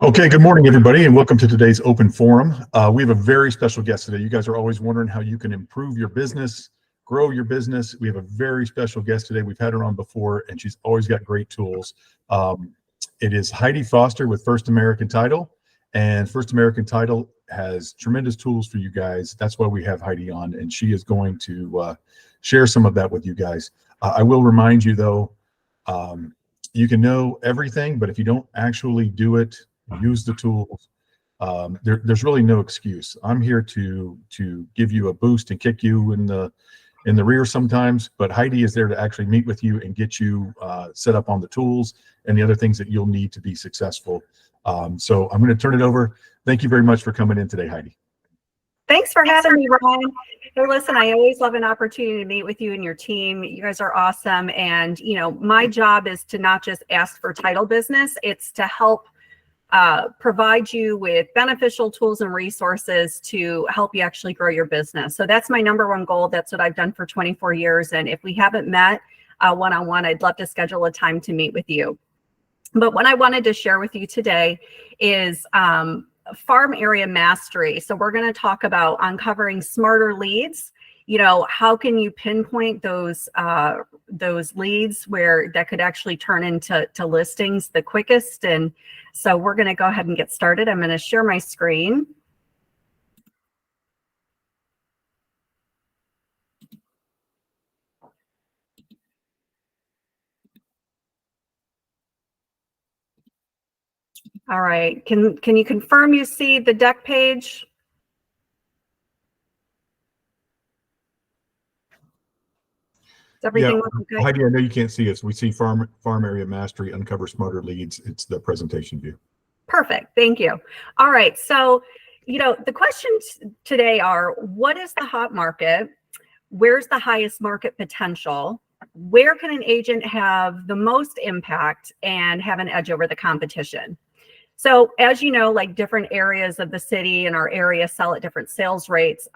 Okay, good morning, everybody, and welcome to today's open forum. We have a very special guest today. You guys are always wondering how you can improve your business, grow your business. We have a very special guest today. We've had her on before, and she's always got great tools. It is Heidi Foster with First American Title, and First American Title has tremendous tools for you guys. That's why we have Heidi on, and she is going to share some of that with you guys. I will remind you, though, you can know everything, but if you don't actually do it, use the tools, there's really no excuse. I'm here to give you a boost and kick you in the rear sometimes, but Heidi is there to actually meet with you and get you set up on the tools and the other things that you'll need to be successful. So I'm going to turn it over. Thank you very much for coming in today, Heidi. Thanks for having me, Ryan. Hey, listen, I always love an opportunity to meet with you and your team. You guys are awesome. And, you know, my job is to not just ask for title business, it's to help provide you with beneficial tools and resources to help you actually grow your business. So that's my number one goal. That's what I've done for 24 years. And if we haven't met one-on-one, I'd love to schedule a time to meet with you. But what I wanted to share with you today is farm area mastery. So we're going to talk about uncovering smarter leads. You know, how can you pinpoint those leads where that could actually turn into listings the quickest? And so we're going to go ahead and get started. I'm going to share my screen. All right. Can you confirm you see the deck page? Is everything looking good? Heidi, I know you can't see us. We see farm area mastery, uncover smarter leads. It's the presentation view. Perfect. Thank you. All right. So, you know, the questions today are, what is the hot market? Where's the highest market potential? Where can an agent have the most impact and have an edge over the competition? So as you know, like different areas of the city and our area sell at different sales rates.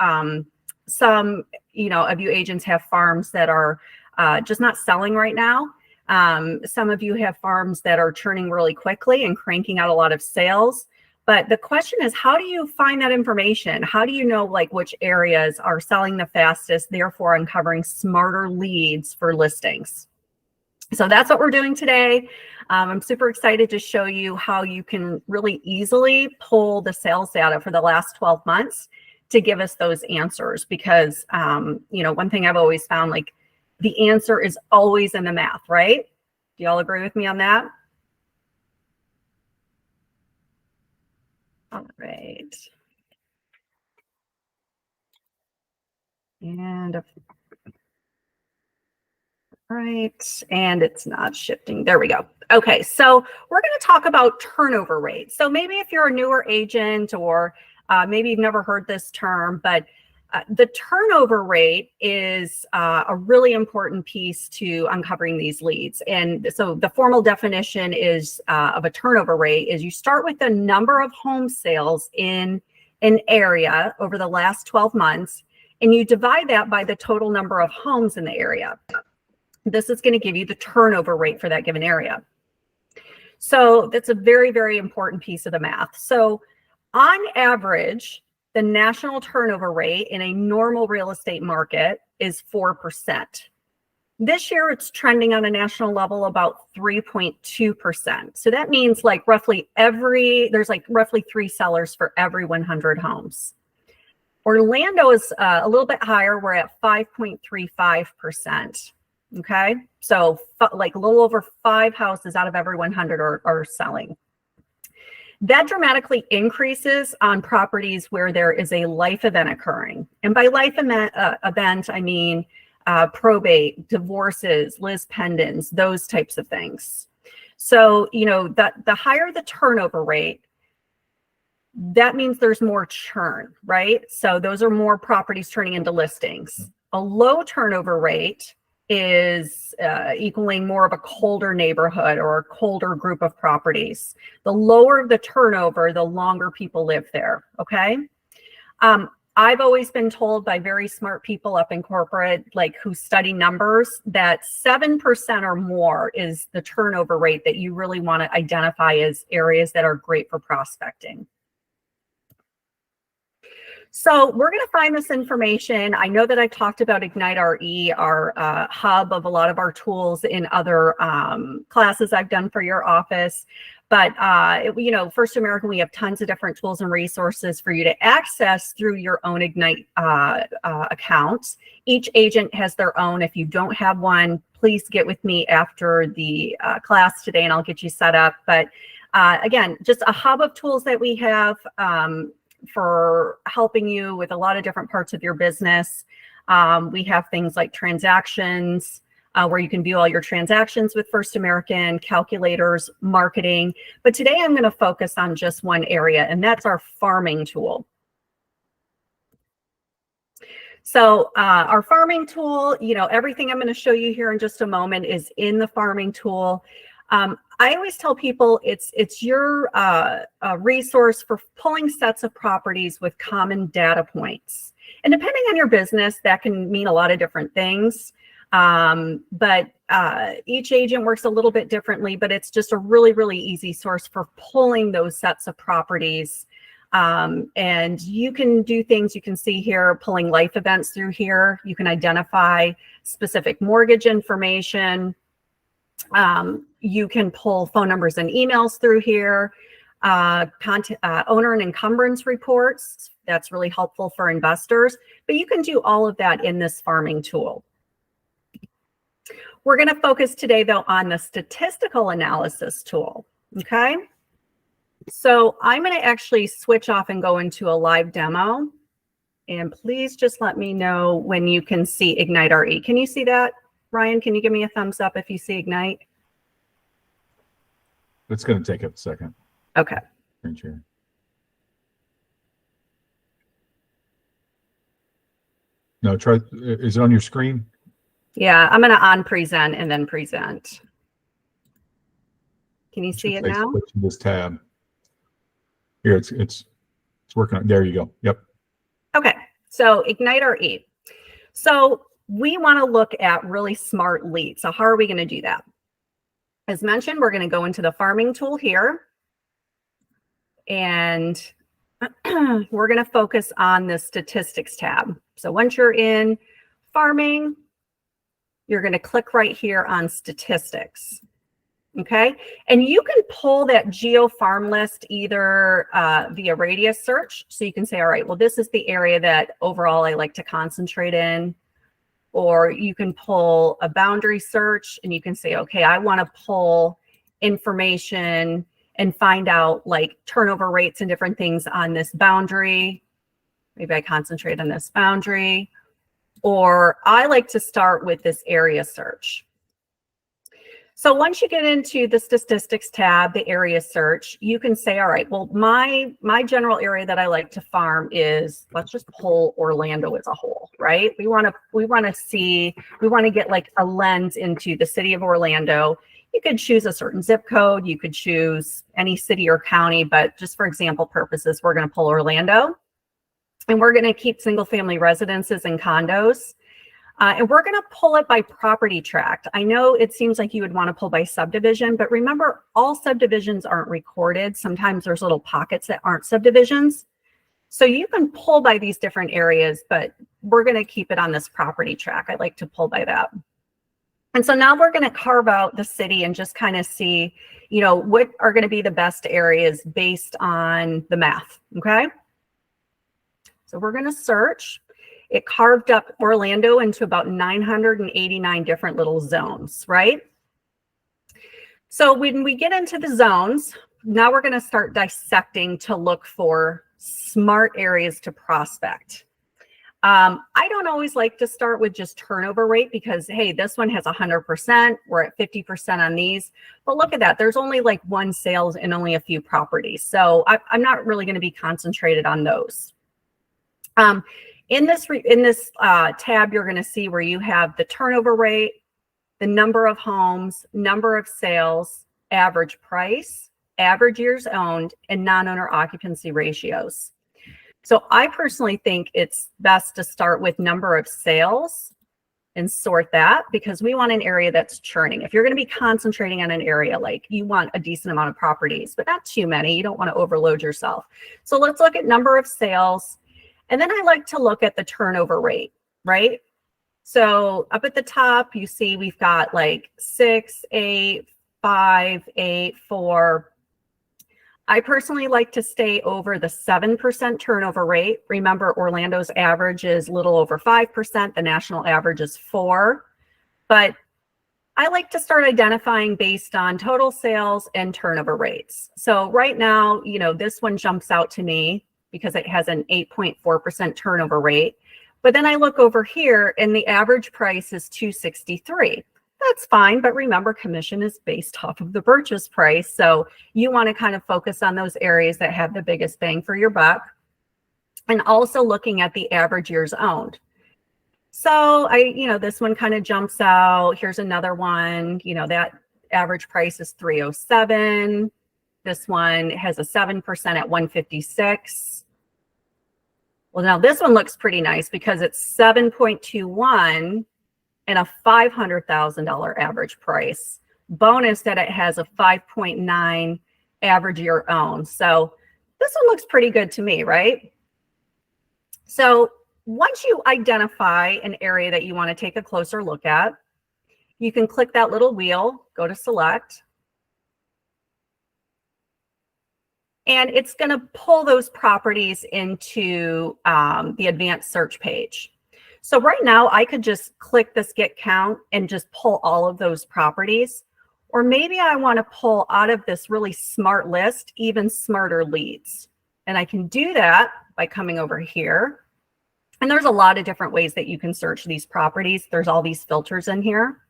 Some, you know, of you agents have farms that are just not selling right now. Some of you have farms that are churning really quickly and cranking out a lot of sales. But the question is, how do you find that information? How do you know like which areas are selling the fastest, therefore uncovering smarter leads for listings? So that's what we're doing today. I'm super excited to show you how you can really easily pull the sales data for the last 12 months to give us those answers, because you know, one thing I've always found, like, the answer is always in the math, right? Do y'all agree with me on that? All right. And right, and it's not shifting. There we go. Okay, so we're going to talk about turnover rate. So maybe if you're a newer agent, or maybe you've never heard this term, but the turnover rate is a really important piece to uncovering these leads. And so the formal definition is of a turnover rate is you start with the number of home sales in an area over the last 12 months, and you divide that by the total number of homes in the area. This is going to give you the turnover rate for that given area. So that's a very, very important piece of the math. So on average, the national turnover rate in a normal real estate market is 4%. This year, it's trending on a national level about 3.2%. So that means like there's like roughly 3 sellers for every 100 homes. Orlando is a little bit higher. We're at 5.35%. Okay, so like a little over 5 houses out of every 100 are selling. That dramatically increases on properties where there is a life event occurring. And by life event, I mean probate, divorces, lis pendens, those types of things. So, you know, the higher the turnover rate, that means there's more churn, right? So those are more properties turning into listings. A low turnover rate is equaling more of a colder neighborhood or a colder group of properties. The lower the turnover, the longer people live there, okay? I've always been told by very smart people up in corporate, like who study numbers, that 7% or more is the turnover rate that you really want to identify as areas that are great for prospecting. So we're going to find this information. I know that I've talked about Ignite RE, our hub of a lot of our tools in other classes I've done for your office. But, you know, First American, we have tons of different tools and resources for you to access through your own Ignite accounts. Each agent has their own. If you don't have one, please get with me after the class today and I'll get you set up. But again, just a hub of tools that we have for helping you with a lot of different parts of your business. We have things like transactions, where you can view all your transactions with First American, calculators, marketing. But today I'm going to focus on just one area, and that's our farming tool. So our farming tool, you know, everything I'm going to show you here in just a moment is in the farming tool. I always tell people it's your resource for pulling sets of properties with common data points. And depending on your business, that can mean a lot of different things. But each agent works a little bit differently, but it's just a really, really easy source for pulling those sets of properties. And you can do things you can see here, pulling life events through here. You can identify specific mortgage information. You can pull phone numbers and emails through here, owner and encumbrance reports. That's really helpful for investors, but you can do all of that in this farming tool. We're going to focus today, though, on the statistical analysis tool. Okay. So I'm going to actually switch off and go into a live demo. And please just let me know when you can see Ignite RE. Can you see that? Ryan, can you give me a thumbs up if you see Ignite? It's going to take a second. Okay. Sure. No, try. Is it on your screen? Yeah, I'm going to on present and then present. Can you see it now? Switch to this tab. Here, it's working on. There you go. Yep. Okay. So Ignite RE. So we want to look at really smart leads. So how are we going to do that? As mentioned, we're going to go into the farming tool here. And we're going to focus on the statistics tab. So once you're in farming, you're going to click right here on statistics. Okay. And you can pull that geo farm list either via radius search. So you can say, all right, well, this is the area that overall I like to concentrate in. Or you can pull a boundary search and you can say, okay, I want to pull information and find out like turnover rates and different things on this boundary. Maybe I concentrate on this boundary. Or I like to start with this area search. So once you get into the statistics tab, the area search, you can say, all right, well, my general area that I like to farm is, let's just pull Orlando as a whole, right? We want to get like a lens into the city of Orlando. You could choose a certain zip code. You could choose any city or county, but just for example purposes, we're going to pull Orlando. And we're going to keep single family residences and condos. And we're going to pull it by property tract. I know it seems like you would want to pull by subdivision, but remember, all subdivisions aren't recorded. Sometimes there's little pockets that aren't subdivisions. So you can pull by these different areas, but we're going to keep it on this property tract. I like to pull by that. And so now we're going to carve out the city and just kind of see, you know, what are going to be the best areas based on the math. Okay. So we're going to search. It carved up Orlando into about 989 different little zones, right? So when we get into the zones, now we're going to start dissecting to look for smart areas to prospect. I don't always like to start with just turnover rate because, hey, this one has 100%. We're at 50% on these. But look at that. There's only like one sales and only a few properties. So I'm not really going to be concentrated on those. In this tab, you're going to see where you have the turnover rate, the number of homes, number of sales, average price, average years owned, and non-owner occupancy ratios. So I personally think it's best to start with number of sales and sort that, because we want an area that's churning. If you're going to be concentrating on an area, like you want a decent amount of properties, but not too many. You don't want to overload yourself. So let's look at number of sales. And then I like to look at the turnover rate, right? So up at the top, you see we've got like 6, 8, 5, 8, 4. I personally like to stay over the 7% turnover rate. Remember, Orlando's average is a little over 5%. The national average is 4%. But I like to start identifying based on total sales and turnover rates. So right now, you know, this one jumps out to me because it has an 8.4% turnover rate. But then I look over here and the average price is $263. That's fine, but remember, commission is based off of the purchase price. So you want to kind of focus on those areas that have the biggest bang for your buck. And also looking at the average years owned. So this one kind of jumps out. Here's another one, that average price is 307. This one has a 7% at 156. Well, now this one looks pretty nice because it's 7.21 and a $500,000 average price. Bonus that it has a 5.9 average year owned. So this one looks pretty good to me, right? So once you identify an area that you want to take a closer look at, you can click that little wheel, go to select, and it's going to pull those properties into the advanced search page. So right now I could just click this get count and just pull all of those properties. Or maybe I want to pull out of this really smart list, even smarter leads. And I can do that by coming over here. And there's a lot of different ways that you can search these properties. There's all these filters in here.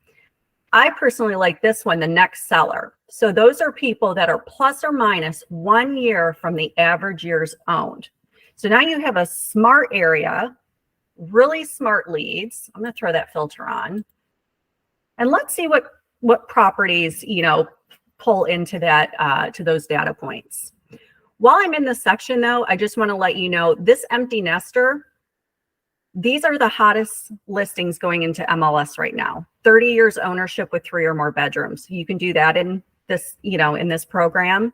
I personally like this one, the next seller. So those are people that are plus or minus 1 year from the average years owned. So now you have a smart area, really smart leads. I'm going to throw that filter on. And let's see what properties, pull into that, to those data points. While I'm in this section though, I just want to let you know this empty nester, these are the hottest listings going into MLS right now. 30 years ownership with 3 or more bedrooms. You can do that in this, in this program.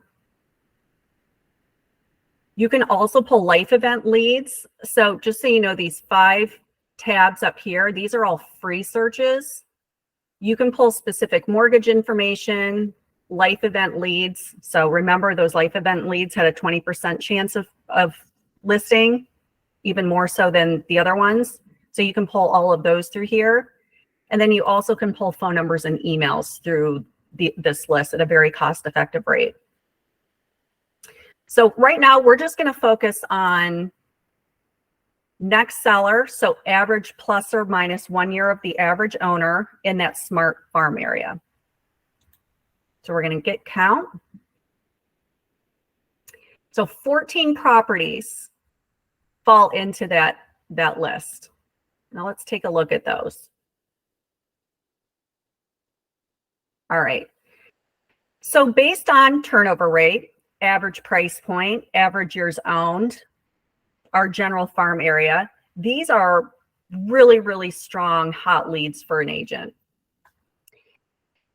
You can also pull life event leads. So just so you know, these 5 tabs up here, these are all free searches. You can pull specific mortgage information, life event leads. So remember, those life event leads had a 20% chance of listing, even more so than the other ones. So you can pull all of those through here. And then you also can pull phone numbers and emails through this list at a very cost-effective rate. So right now we're just going to focus on next seller. So average plus or minus 1 year of the average owner in that smart farm area. So we're going to get count. So 14 properties fall into that list. Now let's take a look at those. All right. So based on turnover rate, average price point, average years owned, our general farm area, these are really, really strong hot leads for an agent.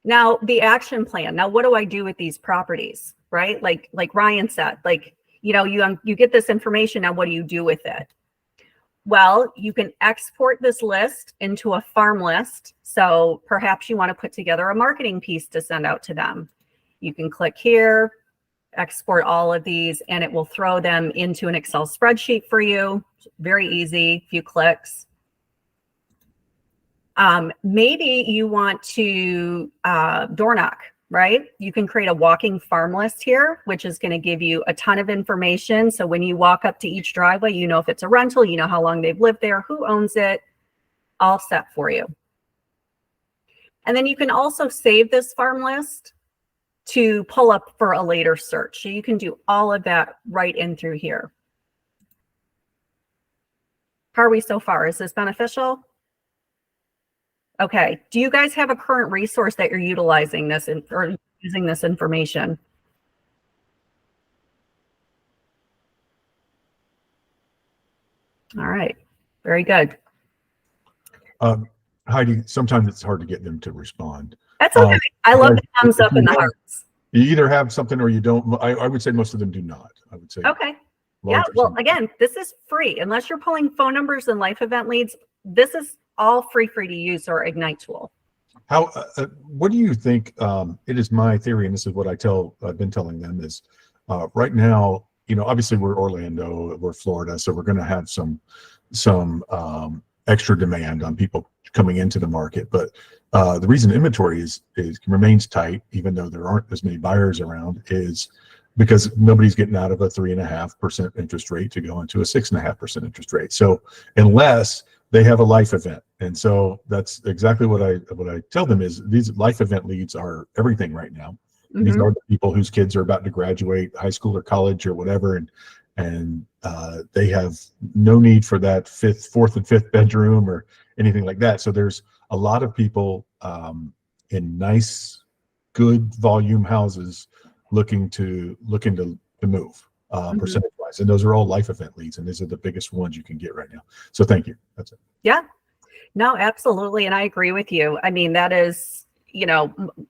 Now the action plan. Now what do I do with these properties, right? Like Ryan said, you get this information. Now what do you do with it? Well, you can export this list into a farm list. So perhaps you want to put together a marketing piece to send out to them. You can click here, export all of these, and it will throw them into an Excel spreadsheet for you. Very easy, few clicks. Maybe you want to door knock, right? You can create a walking farm list here, which is going to give you a ton of information. So when you walk up to each driveway, you know if it's a rental, you know how long they've lived there, who owns it, all set for you. And then you can also save this farm list to pull up for a later search. So you can do all of that right in through here. How are we so far? Is this beneficial? Okay. Do you guys have a current resource that you're utilizing this or using this information? All right. Very good. Heidi, sometimes it's hard to get them to respond. That's okay. I love the thumbs up and the hearts. You either have something or you don't. I would say most of them do not. I would say. Okay. Yeah. Well, again, this is free. Unless you're pulling phone numbers and life event leads, this is all free to use our Ignite tool. How? What do you think? It is my theory, and this is what I've been telling them is, right now, obviously we're Orlando, we're Florida, so we're going to have some extra demand on people coming into the market. But the reason inventory remains tight, even though there aren't as many buyers around, is because nobody's getting out of a 3.5% interest rate to go into a 6.5% interest rate. So unless they have a life event, and so that's exactly what I tell them is these life event leads are everything right now. Mm-hmm. These are the people whose kids are about to graduate high school or college or whatever, and they have no need for that fourth and fifth bedroom or anything like that. So there's a lot of people in nice, good volume houses looking to move percentage wise, and those are all life event leads, and these are the biggest ones you can get right now. So thank you. That's it. Yeah, no, absolutely, and I agree with you. I mean, that is,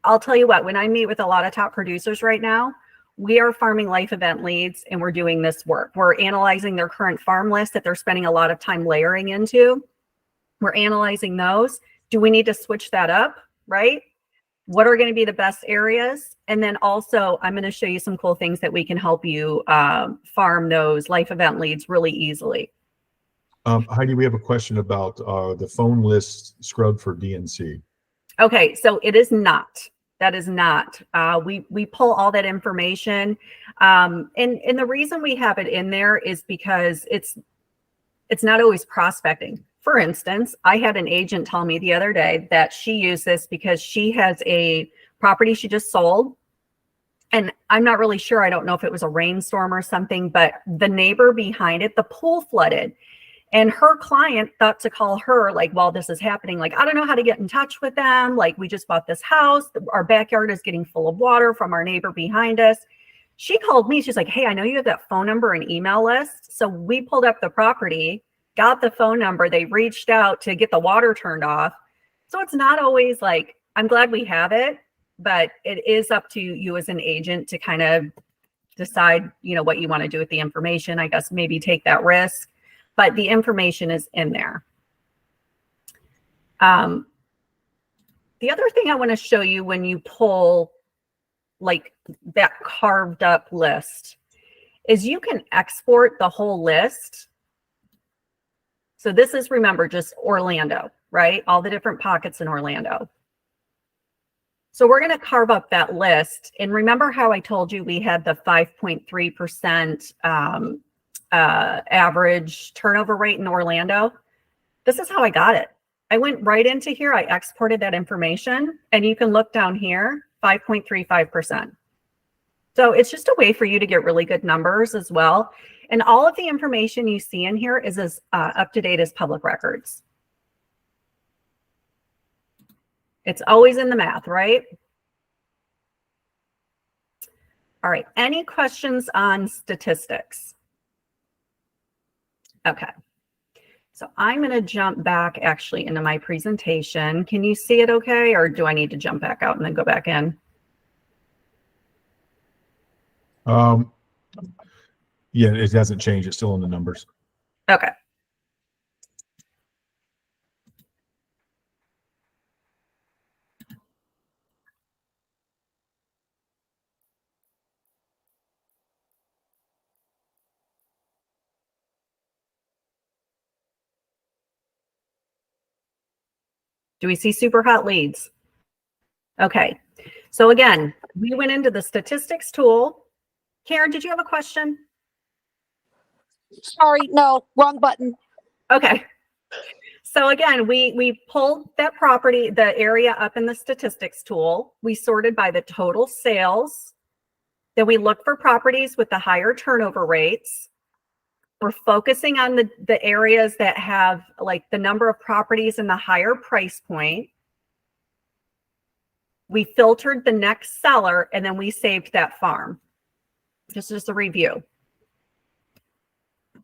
I'll tell you what. When I meet with a lot of top producers right now, we are farming life event leads, and we're doing this work. We're analyzing their current farm list that they're spending a lot of time layering into. We're analyzing those. Do we need to switch that up, right? What are going to be the best areas? And then also, I'm going to show you some cool things that we can help you farm those life event leads really easily. Heidi, we have a question about the phone list scrub for DNC. Okay, so it is not. That is not. We pull all that information, and the reason we have it in there is because it's not always prospecting. For instance, I had an agent tell me the other day that she used this because she has a property she just sold, and I'm not really sure. I don't know if it was a rainstorm or something, but the neighbor behind it, the pool flooded. And her client thought to call her, like, while this is happening, like, I don't know how to get in touch with them. Like, we just bought this house. Our backyard is getting full of water from our neighbor behind us. She called me. She's like, hey, I know you have that phone number and email list. So we pulled up the property, got the phone number. They reached out to get the water turned off. So it's not always like, I'm glad we have it, but it is up to you as an agent to kind of decide, what you want to do with the information. I guess maybe take that risk. But the information is in there. The other thing I want to show you when you pull like that carved up list is you can export the whole list. So this is, remember, just Orlando, right? All the different pockets in Orlando. So we're going to carve up that list. And remember how I told you we had the 5.3% average turnover rate in Orlando? This is how I got it. I went right into here. I exported that information, and you can look down here, 5.35%. So it's just a way for you to get really good numbers as well. And all of the information you see in here is as up to date as public records. It's always in the math, right? All right. Any questions on statistics? Okay, so I'm going to jump back actually into my presentation. Can you see it okay, or do I need to jump back out and then go back in? Yeah, it hasn't changed. It's still in the numbers. Okay. Do we see super hot leads? Okay. So again, we went into the statistics tool. Karen, did you have a question? Sorry, no, wrong button. Okay. So again, we pulled that property, the area up in the statistics tool. We sorted by the total sales. Then we look for properties with the higher turnover rates. We're focusing on the areas that have like the number of properties in the higher price point. We filtered the next seller, and then we saved that farm. Just as a review.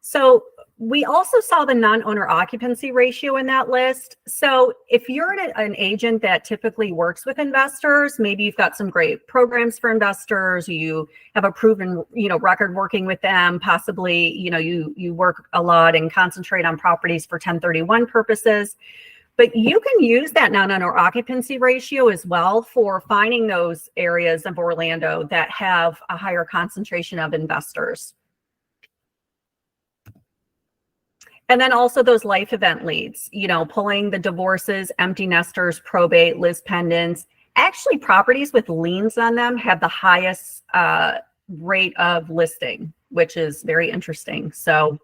So We also saw the non-owner occupancy ratio in that list. So if you're an agent that typically works with investors, maybe you've got some great programs for investors, you have a proven, record working with them, possibly, you work a lot and concentrate on properties for 1031 purposes. But you can use that non-owner occupancy ratio as well for finding those areas of Orlando that have a higher concentration of investors. And then also those life event leads, pulling the divorces, empty nesters, probate, lis pendens. Actually, properties with liens on them have the highest rate of listing, which is very interesting. So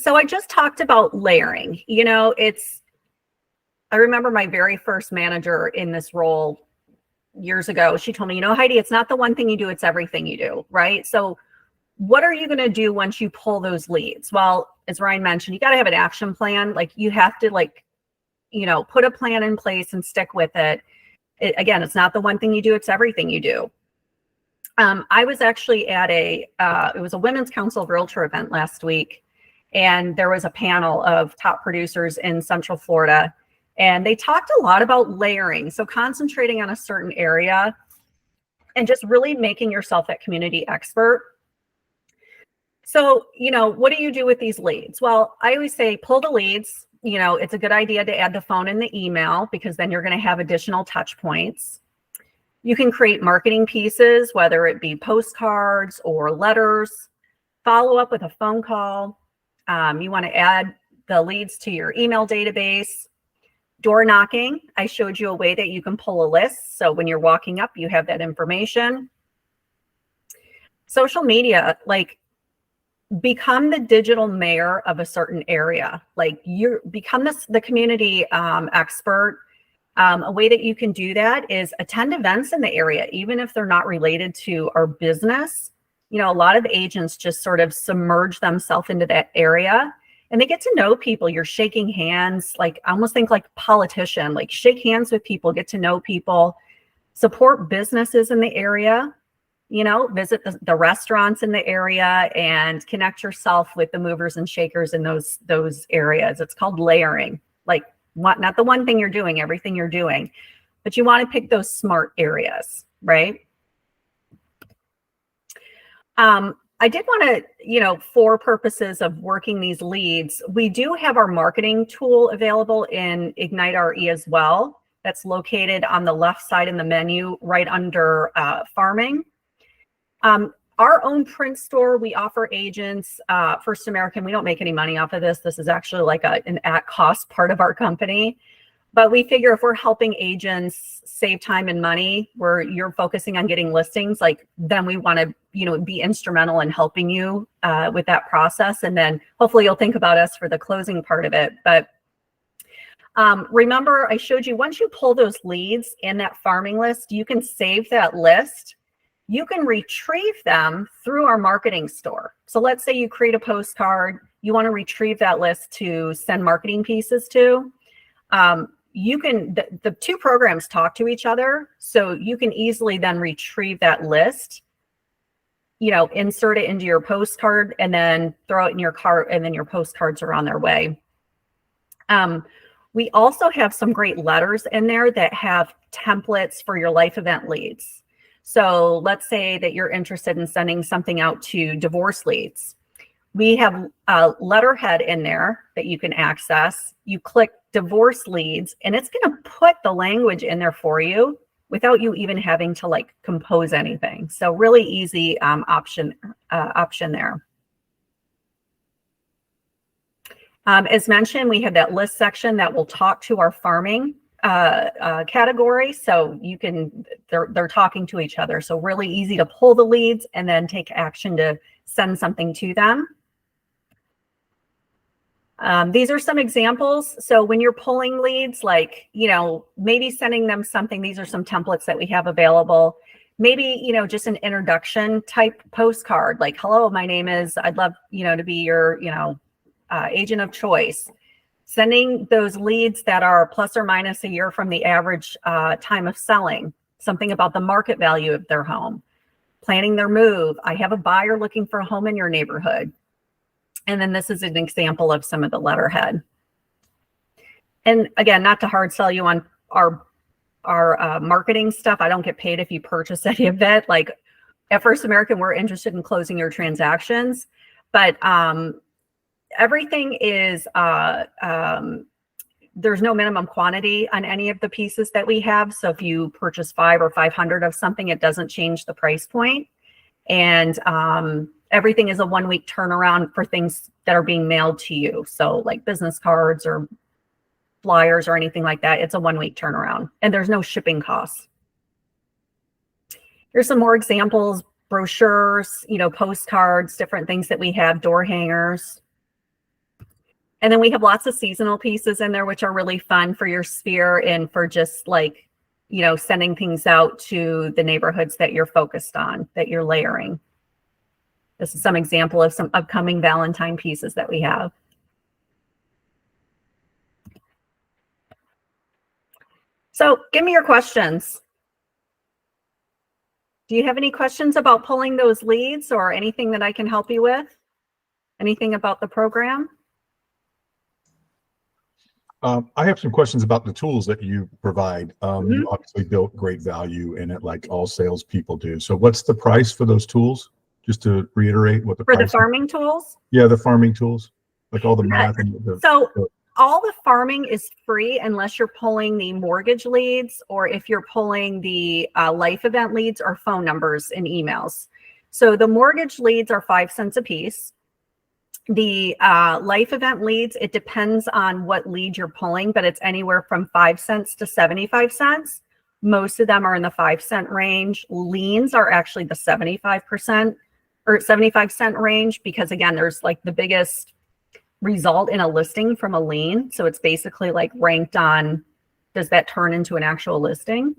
I just talked about layering. I remember my very first manager in this role years ago. She told me, Heidi, it's not the one thing you do, it's everything you do, right? So what are you going to do once you pull those leads? Well, as Ryan mentioned, you got to have an action plan. Like you have to put a plan in place and stick with it. Again, it's not the one thing you do, it's everything you do. I was actually at it was a Women's Council Realtor event last week, and there was a panel of top producers in Central Florida, and they talked a lot about layering. So concentrating on a certain area and just really making yourself that community expert. So, what do you do with these leads? Well, I always say pull the leads. It's a good idea to add the phone and the email because then you're going to have additional touch points. You can create marketing pieces, whether it be postcards or letters, follow up with a phone call. You want to add the leads to your email database. Door knocking. I showed you a way that you can pull a list. So when you're walking up, you have that information. Social media, become the digital mayor of a certain area. You become the community expert. A way that you can do that is attend events in the area, even if they're not related to our business. A lot of agents just sort of submerge themselves into that area and they get to know people. You're shaking hands, I almost think like politician, shake hands with people, get to know people, support businesses in the area. Visit the restaurants in the area and connect yourself with the movers and shakers in those areas. It's called layering. Not the one thing you're doing, everything you're doing, but you want to pick those smart areas, right? I did want to, for purposes of working these leads, we do have our marketing tool available in Ignite RE as well. That's located on the left side in the menu, right under farming. Our own print store, we offer agents, First American, we don't make any money off of this. This is actually an at-cost part of our company. But we figure if we're helping agents save time and money, where you're focusing on getting listings, then we want to, be instrumental in helping you with that process. And then hopefully you'll think about us for the closing part of it. But remember, I showed you, once you pull those leads in that farming list, you can save that list. You can retrieve them through our marketing store. So let's say you create a postcard, you want to retrieve that list to send marketing pieces to. You can, the two programs talk to each other, so you can easily then retrieve that list, insert it into your postcard and then throw it in your cart, and then your postcards are on their way. We also have some great letters in there that have templates for your life event leads. So let's say that you're interested in sending something out to divorce leads. We have a letterhead in there that you can access. You click divorce leads and it's going to put the language in there for you without you even having to compose anything. So really easy option there. As mentioned, we have that list section that will talk to our farming category. So you can, they're talking to each other. So really easy to pull the leads and then take action to send something to them. These are some examples. So when you're pulling leads, maybe sending them something, these are some templates that we have available. Maybe, just an introduction type postcard, hello, my name is, I'd love, to be your, agent of choice. Sending those leads that are plus or minus a year from the average time of selling, something about the market value of their home. planning their move. I have a buyer looking for a home in your neighborhood. And then this is an example of some of the letterhead. And again, not to hard sell you on our marketing stuff. I don't get paid if you purchase any of it. Like at First American, we're interested in closing your transactions, but everything is, there's no minimum quantity on any of the pieces that we have. So if you purchase 5 or 500 of something, it doesn't change the price point. And everything is a 1-week turnaround for things that are being mailed to you. So like business cards or flyers or anything like that, it's a 1-week turnaround, and there's no shipping costs. Here's some more examples: brochures, postcards, different things that we have, door hangers. And then we have lots of seasonal pieces in there, which are really fun for your sphere and for just like, sending things out to the neighborhoods that you're focused on, that you're layering. This is some example of some upcoming Valentine pieces that we have. So give me your questions. Do you have any questions about pulling those leads or anything that I can help you with? Anything about the program? I have some questions about the tools that you provide. You obviously built great value in it, like all salespeople do. So what's the price for those tools? Just to reiterate what the For price the farming tools? Yeah, the farming tools, like all the math and all the farming is free unless you're pulling the mortgage leads, or if you're pulling the life event leads or phone numbers and emails. So the mortgage leads are 5 cents a piece. The life event leads, it depends on what lead you're pulling, but it's anywhere from 5 cents to 75 cents. Most of them are in the 5 cent range. Liens are actually the 75% or 75 cent range, because again, there's like the biggest result in a listing from a lien. So it's basically like ranked on, does that turn into an actual listing?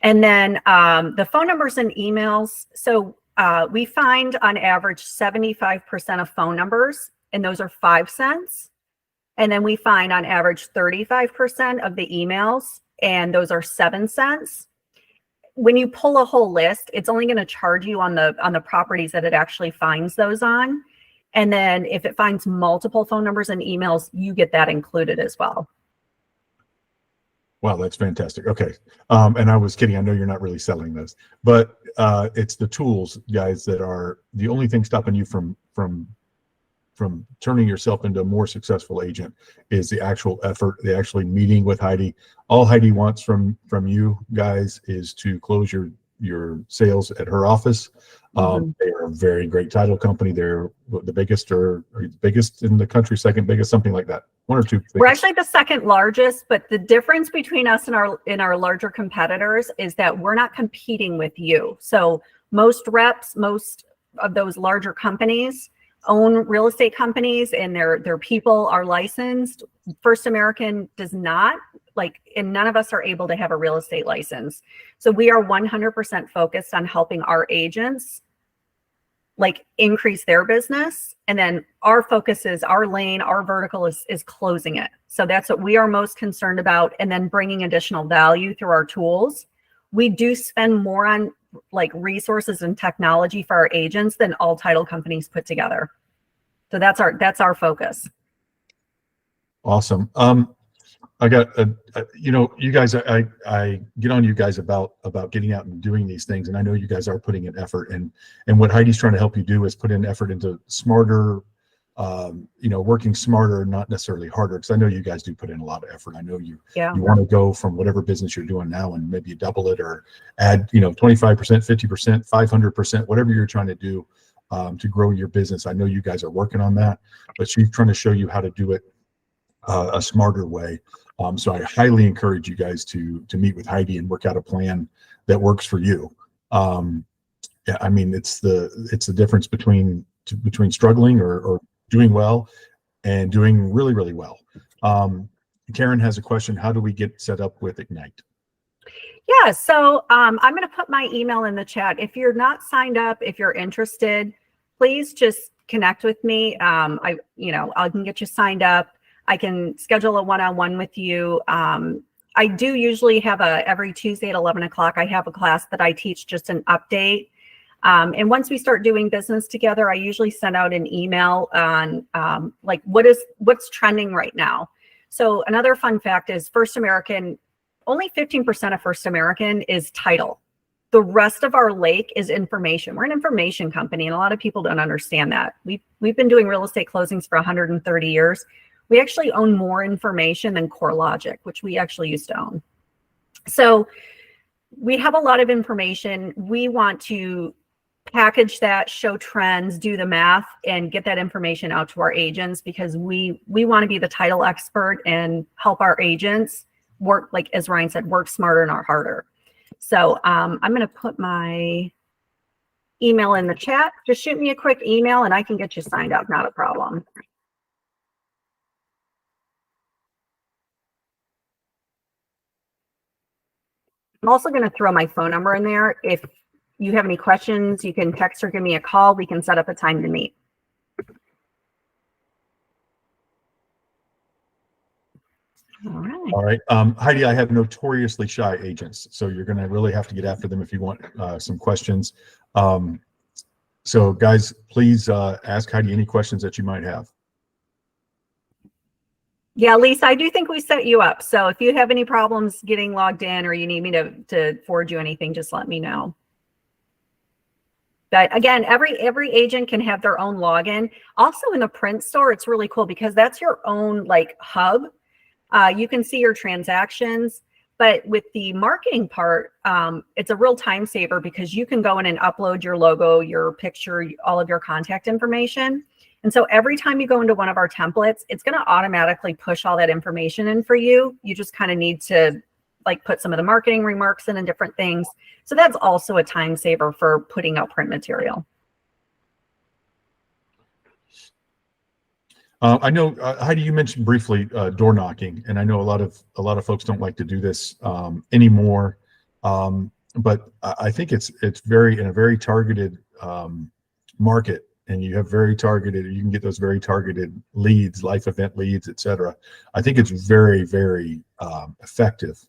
And then the phone numbers and emails. So we find on average 75% of phone numbers, and those are 5 cents. And then we find on average 35% of the emails, and those are 7 cents. When you pull a whole list, it's only going to charge you on the properties that it actually finds those on. And then if it finds multiple phone numbers and emails, you get that included as well. Wow, that's fantastic. Okay. And I was kidding. I know you're not really selling this, but it's the tools, guys, that are the only thing stopping you from turning yourself into a more successful agent is the actual effort, the actually meeting with Heidi. All Heidi wants from you guys is to close your sales at her office. They are a very great title company. They're the biggest or the biggest in the country, second biggest, something like that. 1 or 2 biggest. We're actually the second largest, but the difference between us and our larger competitors is that we're not competing with you. So most reps, most of those larger companies own real estate companies, and their people are licensed. First American does not, and none of us are able to have a real estate license. So we are 100% focused on helping our agents increase their business. And then our focus is our lane, our vertical is closing it. So that's what we are most concerned about. And then bringing additional value through our tools. We do spend more on resources and technology for our agents than all title companies put together. So that's our focus. Awesome. I got you guys, I get on you guys about getting out and doing these things, and I know you guys are putting in effort, and what Heidi's trying to help you do is put in effort into smarter, working smarter, not necessarily harder, because I know you guys do put in a lot of effort. I know you want to go from whatever business you're doing now and maybe double it or add 25%, 50%, 500%, whatever you're trying to do to grow your business. I know you guys are working on that, but she's trying to show you how to do it a smarter way. So I highly encourage you guys to meet with Heidi and work out a plan that works for you. Yeah, I mean, it's the difference between struggling or doing well and doing really, really well. Karen has a question. How do we get set up with Ignite? Yeah, so I'm going to put my email in the chat. If you're not signed up, if you're interested, please just connect with me. I can get you signed up. I can schedule a one-on-one with you. I do usually have every Tuesday at 11 o'clock, I have a class that I teach, just an update And once we start doing business together, I usually send out an email on like what's trending right now. So another fun fact is First American, only 15% of First American is title. The rest of our lake is information. We're an information company, and a lot of people don't understand that. We've been doing real estate closings for 130 years. We actually own more information than CoreLogic, which we actually used to own. So we have a lot of information. We want to package that, show trends, do the math, and get that information out to our agents, because we want to be the title expert and help our agents work, like as Ryan said, work smarter, not harder. So I'm going to put my email in the chat. Just shoot me a quick email and I can get you signed up. Not a problem. I'm also going to throw my phone number in there. If you have any questions, you can text or give me a call. We can set up a time to meet. All right. Heidi, I have notoriously shy agents, so you're going to really have to get after them if you want some questions. So guys, please ask Heidi any questions that you might have. Yeah, Lisa, I do think we set you up. So if you have any problems getting logged in, or you need me to forward you anything, just let me know. But again, every agent can have their own login. Also in the print store, it's really cool because that's your own like hub. You can see your transactions, but with the marketing part, it's a real time saver because you can go in and upload your logo, your picture, all of your contact information. And so every time you go into one of our templates, it's going to automatically push all that information in for you. You just kind of need to like put some of the marketing remarks in and different things. So that's also a time saver for putting out print material. I know, Heidi, you mentioned briefly door knocking, and I know a lot of folks don't like to do this anymore. But I think it's in a very targeted market, and you have you can get those very targeted leads, life event leads, etc. I think it's very, very effective,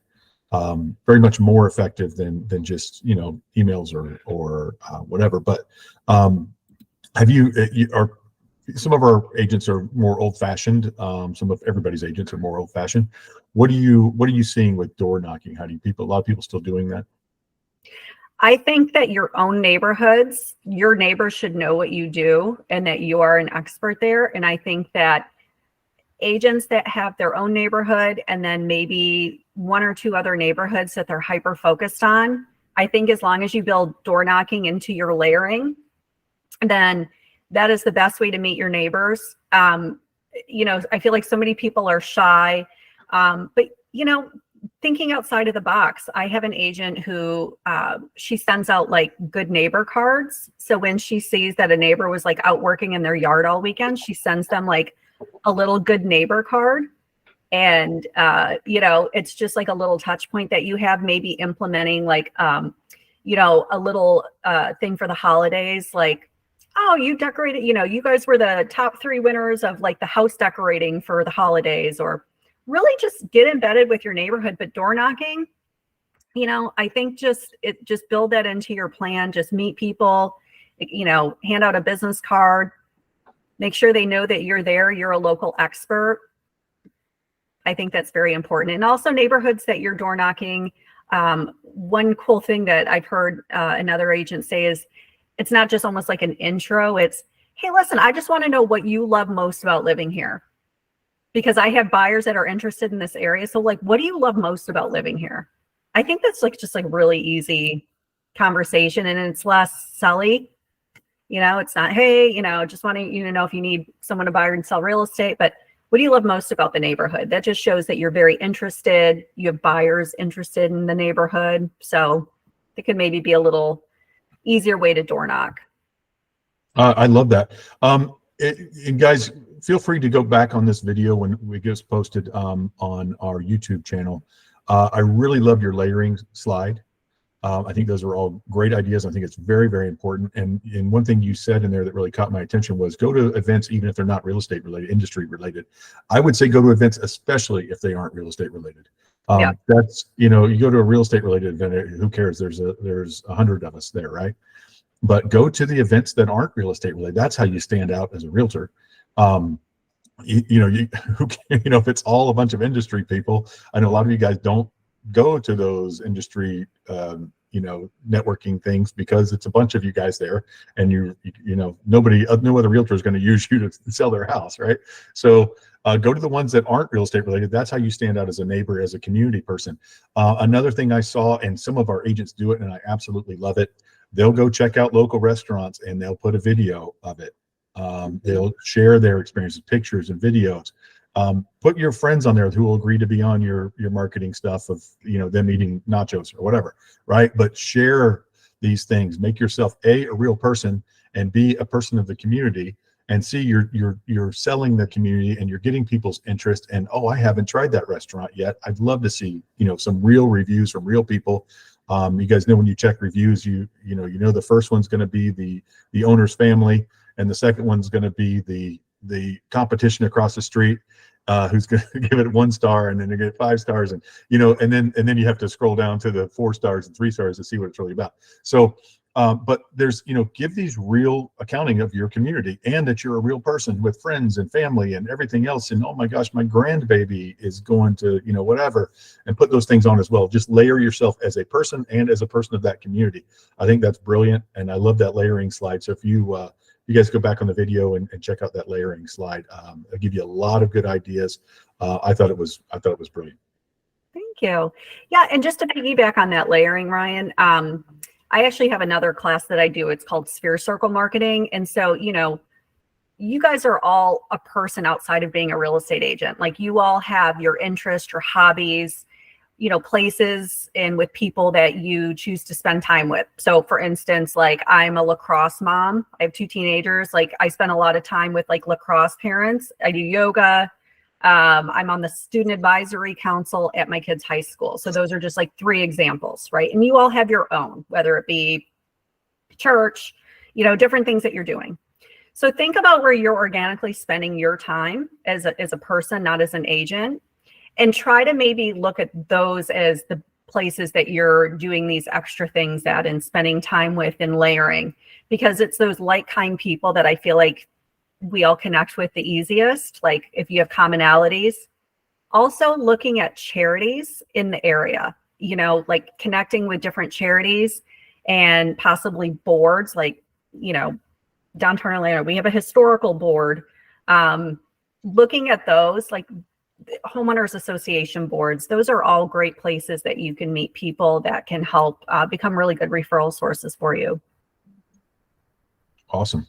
very much more effective than just emails or whatever. But some of our agents are more old-fashioned. Some of everybody's agents are more old-fashioned. What are you seeing with door knocking? A lot of people still doing that? I think that your own neighborhoods, your neighbors should know what you do and that you are an expert there. And I think that agents that have their own neighborhood and then maybe one or two other neighborhoods that they're hyper focused on, I think as long as you build door knocking into your layering, then that is the best way to meet your neighbors. I feel like so many people are shy, but thinking outside of the box. I have an agent who she sends out like good neighbor cards. So when she sees that a neighbor was like out working in their yard all weekend, she sends them like a little good neighbor card. And, it's just like a little touch point that you have, maybe implementing like, a little thing for the holidays, like, oh, you decorated, you guys were the top 3 winners of like the house decorating for the holidays, or really just get embedded with your neighborhood. But door knocking, I think just build that into your plan. Just meet people, hand out a business card, make sure they know that you're there. You're a local expert. I think that's very important. And also neighborhoods that you're door knocking. One cool thing that I've heard another agent say is, it's not just almost like an intro. It's, hey, listen, I just want to know what you love most about living here, because I have buyers that are interested in this area. So like, what do you love most about living here? I think that's like just like really easy conversation, and it's less selly. It's not, hey, just wanting you to know if you need someone to buy and sell real estate, but what do you love most about the neighborhood? That just shows that you're very interested. You have buyers interested in the neighborhood. So it could maybe be a little easier way to door knock. I love that. And guys, feel free to go back on this video when it gets posted on our YouTube channel. I really love your layering slide. I think those are all great ideas. I think it's very, very important. And one thing you said in there that really caught my attention was go to events, even if they're not real estate related, industry related. I would say go to events, especially if they aren't real estate related. That's, you go to a real estate related event, who cares? There's 100 of us there, right? but go to the events that aren't real estate related. That's how you stand out as a realtor. If it's all a bunch of industry people, I know a lot of you guys don't go to those industry, networking things because it's a bunch of you guys there, and no other realtor is going to use you to sell their house, right? So go to the ones that aren't real estate related. That's how you stand out as a neighbor, as a community person. Another thing I saw, and some of our agents do it, and I absolutely love it. They'll go check out local restaurants and they'll put a video of it. They'll share their experiences, pictures and videos. Put your friends on there who will agree to be on your marketing stuff of, them eating nachos or whatever, right? But share these things. Make yourself a real person, and be a person of the community, and see you're selling the community and you're getting people's interest. And, oh, I haven't tried that restaurant yet. I'd love to see, some real reviews from real people. You guys know when you check reviews, the first one's going to be the owner's family, and the second one's going to be the competition across the street, who's going to give it 1 star, and then they get 5 stars, and then you have to scroll down to the 4 stars and 3 stars to see what it's really about. So, but there's, give these real accounting of your community, and that you're a real person with friends and family and everything else. And, oh my gosh, my grandbaby is going to, whatever, and put those things on as well. Just layer yourself as a person and as a person of that community. I think that's brilliant. And I love that layering slide. So if you guys go back on the video and check out that layering slide, it'll give you a lot of good ideas. I thought it was brilliant. Thank you. Yeah. And just to piggyback on that layering, Ryan, I actually have another class that I do. It's called Sphere Circle Marketing. And so, you guys are all a person outside of being a real estate agent. Like, you all have your interests, your hobbies, places and with people that you choose to spend time with. So for instance, like, I'm a lacrosse mom. I have 2 teenagers. Like, I spend a lot of time with lacrosse parents. I do yoga. I'm on the student advisory council at my kids' high school. So those are just 3 examples, right? And you all have your own, whether it be church, different things that you're doing. So think about where you're organically spending your time as a person, not as an agent, and try to maybe look at those as the places that you're doing these extra things at and spending time with and layering, because it's those like-kind people that I feel like we all connect with the easiest, like if you have commonalities. Also looking at charities in the area, connecting with different charities and possibly boards, downtown Atlanta, we have a historical board. Looking at those, like homeowners association boards, those are all great places that you can meet people that can help become really good referral sources for you. Awesome.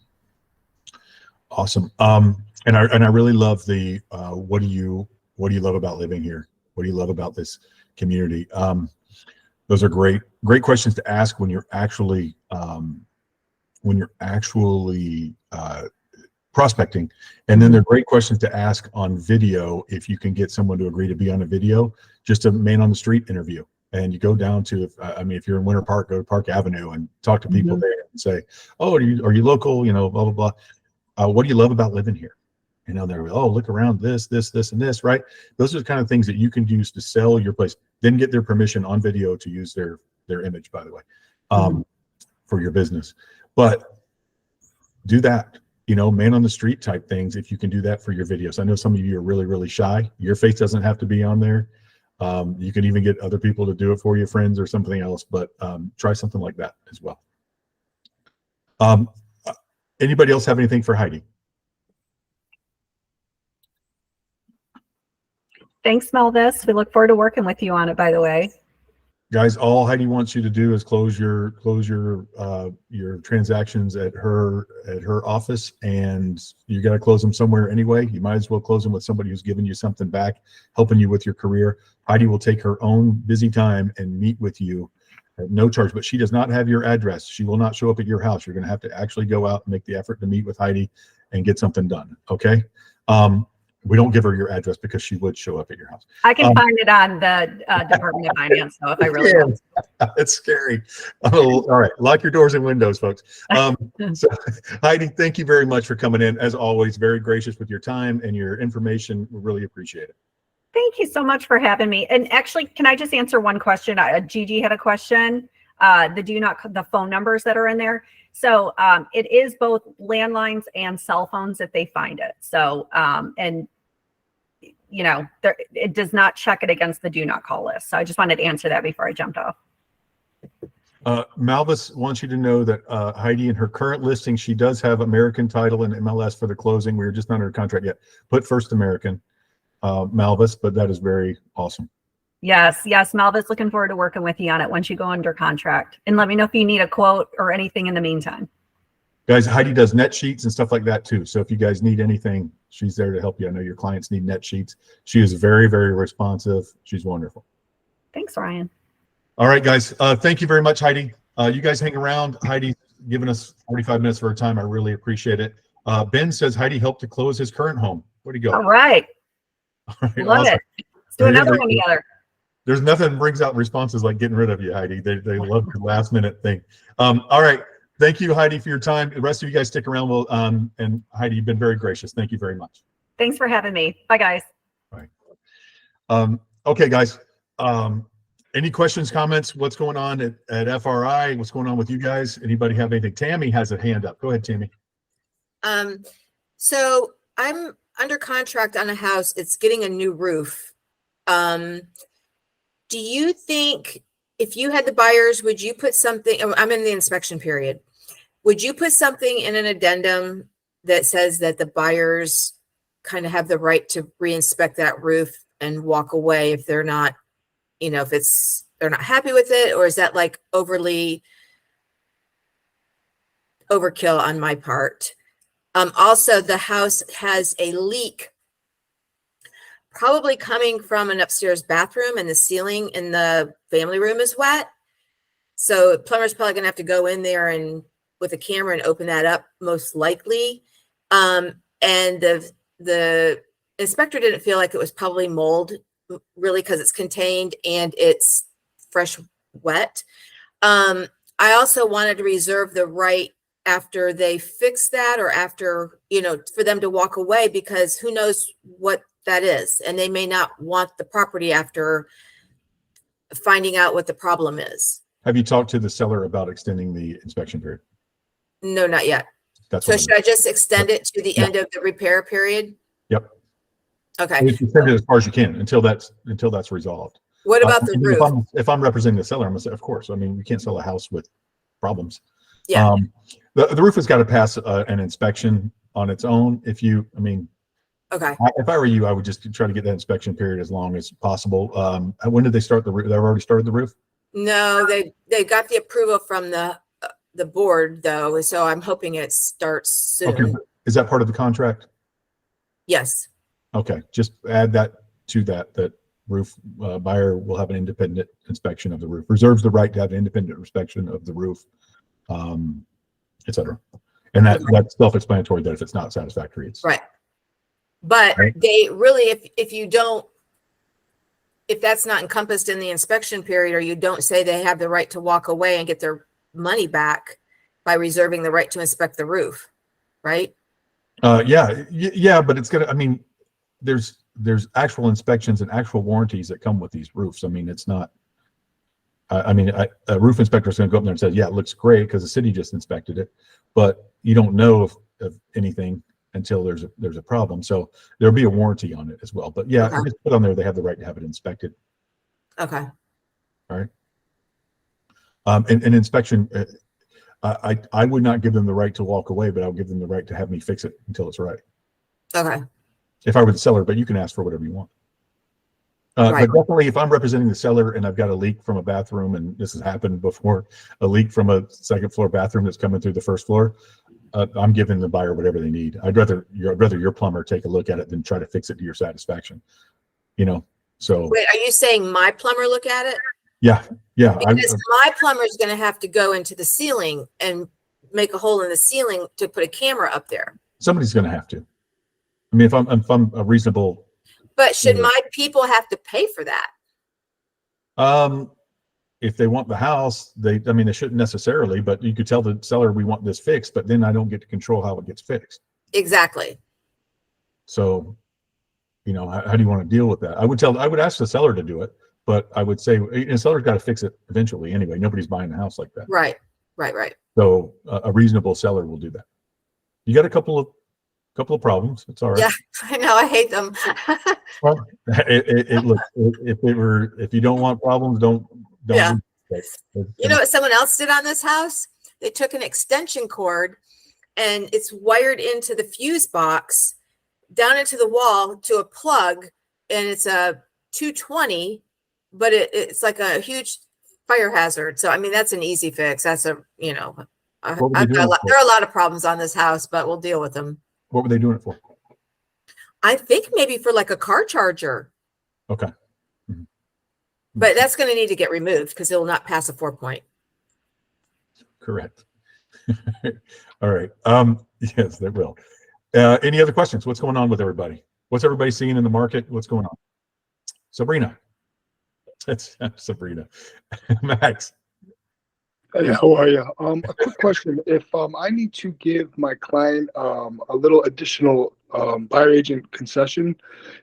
And I really love the what do you love about living here? What do you love about this community? Those are great questions to ask when you're actually prospecting. And then they're great questions to ask on video if you can get someone to agree to be on a video, just a man on the street interview. And you go down to, if you're in Winter Park, go to Park Avenue and talk to people there and say, oh, are you local? Blah, blah, blah. What do you love about living here? They're, oh, look around this, and this, right? Those are the kind of things that you can use to sell your place. Then get their permission on video to use their image, by the way, for your business. But do that, man on the street type things. If you can do that for your videos. I know some of you are really, really shy. Your face doesn't have to be on there. You can even get other people to do it for you, friends or something else, but try something like that as well. Anybody else have anything for Heidi? Thanks, Melvis. We look forward to working with you on it, by the way. Guys, all Heidi wants you to do is close your transactions at her office, and you got to close them somewhere anyway. You might as well close them with somebody who's giving you something back, helping you with your career. Heidi will take her own busy time and meet with you at no charge, but she does not have your address. She will not show up at your house. You're going to have to actually go out and make the effort to meet with Heidi and get something done. Okay. We don't give her your address because she would show up at your house. I can find it on the Department of Finance, though, if I really want. It's scary. Oh, all right. Lock your doors and windows, folks. So Heidi, thank you very much for coming in. As always, very gracious with your time and your information. We really appreciate it. Thank you so much for having me. And actually, can I just answer one question? Gigi had a question. the phone numbers that are in there. So it is both landlines and cell phones if they find it. So and it does not check it against the do not call list. So I just wanted to answer that before I jumped off. Malvis wants you to know that Heidi, in her current listing, she does have American title and MLS for the closing. We're just not under contract yet. Put First American, Malvis, but that is very awesome. Yes, Malvis, looking forward to working with you on it once you go under contract. And let me know if you need a quote or anything in the meantime. Guys, Heidi does net sheets and stuff like that too. So if you guys need anything, she's there to help you. I know your clients need net sheets. She is very, very responsive. She's wonderful. Thanks, Ryan. All right, guys. Thank you very much, Heidi. You guys hang around. Heidi's given us 45 minutes of her time. I really appreciate it. Ben says Heidi helped to close his current home. Where'd he go? All right. Love awesome. it. Let's do another one together. There's nothing brings out responses like getting rid of you, Heidi. They love your last minute thing. All right. Thank you, Heidi, for your time. The rest of you guys stick around. And Heidi, you've been very gracious. Thank you very much. Thanks for having me. Bye, guys. Bye. Okay, guys. Any questions, comments? What's going on at FRI? What's going on with you guys? Anybody have anything? Tammy has a hand up. Go ahead, Tammy. So I'm under contract on a house. It's getting a new roof. Do you think if you had the buyers, would you put something, I'm in the inspection period. Would you put something in an addendum that says that the buyers kind of have the right to re-inspect that roof and walk away if they're not, if they're not happy with it, or is that like overly overkill on my part? Also, the house has a leak probably coming from an upstairs bathroom, and the ceiling in the family room is wet. So plumber's probably gonna have to go in there and with a camera and open that up most likely. And the inspector didn't feel like it was probably mold, really, because it's contained and it's fresh wet. I also wanted to reserve the right after they fix that, or after, for them to walk away, because who knows what that is. And they may not want the property after finding out what the problem is. Have you talked to the seller about extending the inspection period? No, not yet. So should I just extend it to the end of the repair period? Yep. Okay. You extend it as far as you can until that's resolved. What about the roof? If I'm representing the seller, I'm gonna say, of course. I mean, we can't sell a house with problems. Yeah. The roof has got to pass an inspection on its own. Okay. If I were you, I would just try to get that inspection period as long as possible. When did they start the roof? They've already started the roof? No, they got the approval from the board though, so I'm hoping it starts soon. Okay. Is that part of the contract? Yes. Okay, just add that to that roof buyer will have an independent inspection of the roof, reserves the right to have an independent inspection of the roof, et cetera. And that's self-explanatory that if it's not satisfactory, it's right. But right. They really, if that's not encompassed in the inspection period, or you don't say they have the right to walk away and get their money back by reserving the right to inspect the roof, right? Yeah, but it's gonna, there's actual inspections and actual warranties that come with these roofs. It's not, a roof inspector is going to go up there and say, yeah, it looks great because the city just inspected it, but you don't know of anything until there's a problem. So there'll be a warranty on it as well. But yeah, okay. Just put on there, they have the right to have it inspected. Okay. All right. An inspection, I would not give them the right to walk away, but I'll give them the right to have me fix it until it's right. Okay. If I were the seller, but you can ask for whatever you want. Right. But definitely, if I'm representing the seller and I've got a leak from a bathroom, and this has happened before, a leak from a second floor bathroom that's coming through the first floor, I'm giving the buyer whatever they need. I'd rather your plumber take a look at it than try to fix it to your satisfaction. So. Wait, are you saying my plumber look at it? Yeah. Because my plumber is going to have to go into the ceiling and make a hole in the ceiling to put a camera up there. Somebody's going to have to. If I'm a reasonable. But should my people have to pay for that? If they want the house, they shouldn't necessarily, but you could tell the seller, we want this fixed, but then I don't get to control how it gets fixed. Exactly. So, how do you want to deal with that? I would ask the seller to do it, but I would say a seller's got to fix it eventually anyway. Nobody's buying a house like that. Right. So a reasonable seller will do that. You got a couple of problems. It's all right. Yeah, I know. I hate them. Well, look, if you don't want problems, don't. Yeah. You You know what someone else did on this house? They took an extension cord and it's wired into the fuse box down into the wall to a plug, and it's a 220, but it's like a huge fire hazard. So I mean, that's an easy fix. That's there are a lot of problems on this house, but we'll deal with them. What were they doing it for? I think maybe for like a car charger. Okay. Mm-hmm. But that's going to need to get removed because it will not pass a 4-point. Correct. All right. Yes, they will. Any other questions? What's going on with everybody? What's everybody seeing in the market? What's going on? Sabrina. That's Sabrina. Max. Hey, how are you? A quick question. If I need to give my client a little additional buyer agent concession,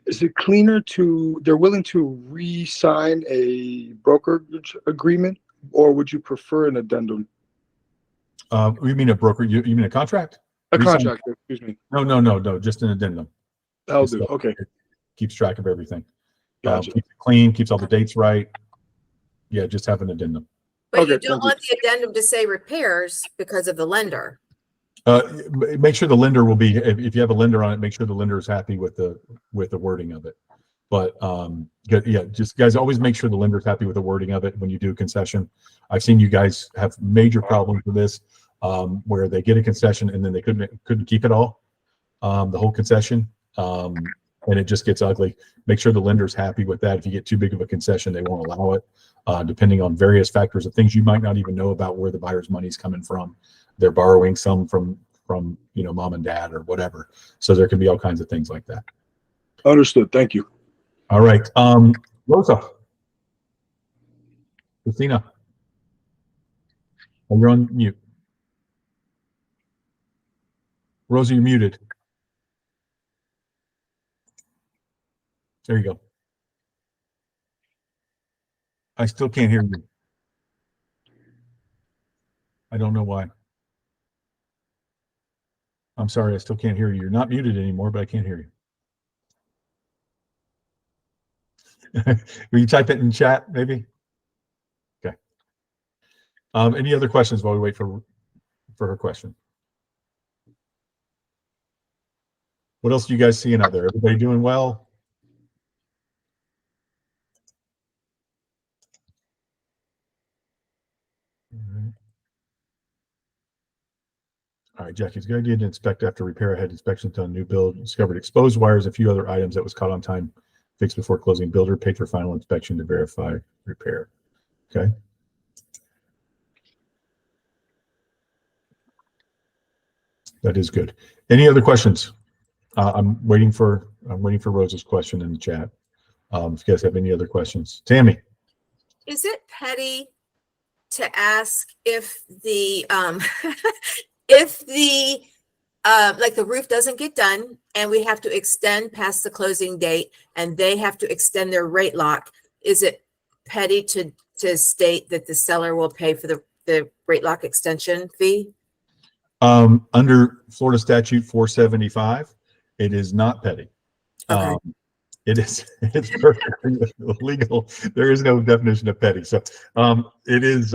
is it cleaner they're willing to re-sign a brokerage agreement, or would you prefer an addendum? You mean a broker? You mean a contract? A contract, excuse me. No, just an addendum. That'll do. Okay. It keeps track of everything. Gotcha. Keeps it clean, keeps all the dates right. Yeah, just have an addendum. But Okay, you don't want the addendum to say repairs because of the lender. Make sure the lender will be, if you have a lender on it, make sure the lender is happy with the wording of it. But yeah, just guys, always make sure the lender's happy with the wording of it when you do a concession. I've seen you guys have major problems with this, where they get a concession and then they couldn't keep it all, the whole concession, and it just gets ugly. Make sure the lender's happy with that. If you get too big of a concession, they won't allow it, depending on various factors of things you might not even know about, where the buyer's money's coming from. They're borrowing some from mom and dad or whatever. So there can be all kinds of things like that. Understood. Thank you. All right. Rosa. Christina. Oh, you're on mute. Rosa, you're muted. There you go. I still can't hear you. I don't know why. I'm sorry, I still can't hear you. You're not muted anymore, but I can't hear you. Will you type it in chat, maybe? Okay. Any other questions while we wait for her question? What else are you guys seeing out there? Everybody doing well? All right, Jackie, it's a good idea to inspect after repair. I had inspections done, new build, discovered exposed wires, a few other items that was caught on time, fixed before closing. Builder paid for final inspection to verify repair. Okay. That is good. Any other questions? I'm waiting for Rosa's question in the chat. If you guys have any other questions, Tammy. Is it petty to ask if the like the roof doesn't get done and we have to extend past the closing date and they have to extend their rate lock? Is it petty to state that the seller will pay for the rate lock extension fee? Under Florida statute 475, it is not petty. Okay. It's perfectly legal. There is no definition of petty. So it is,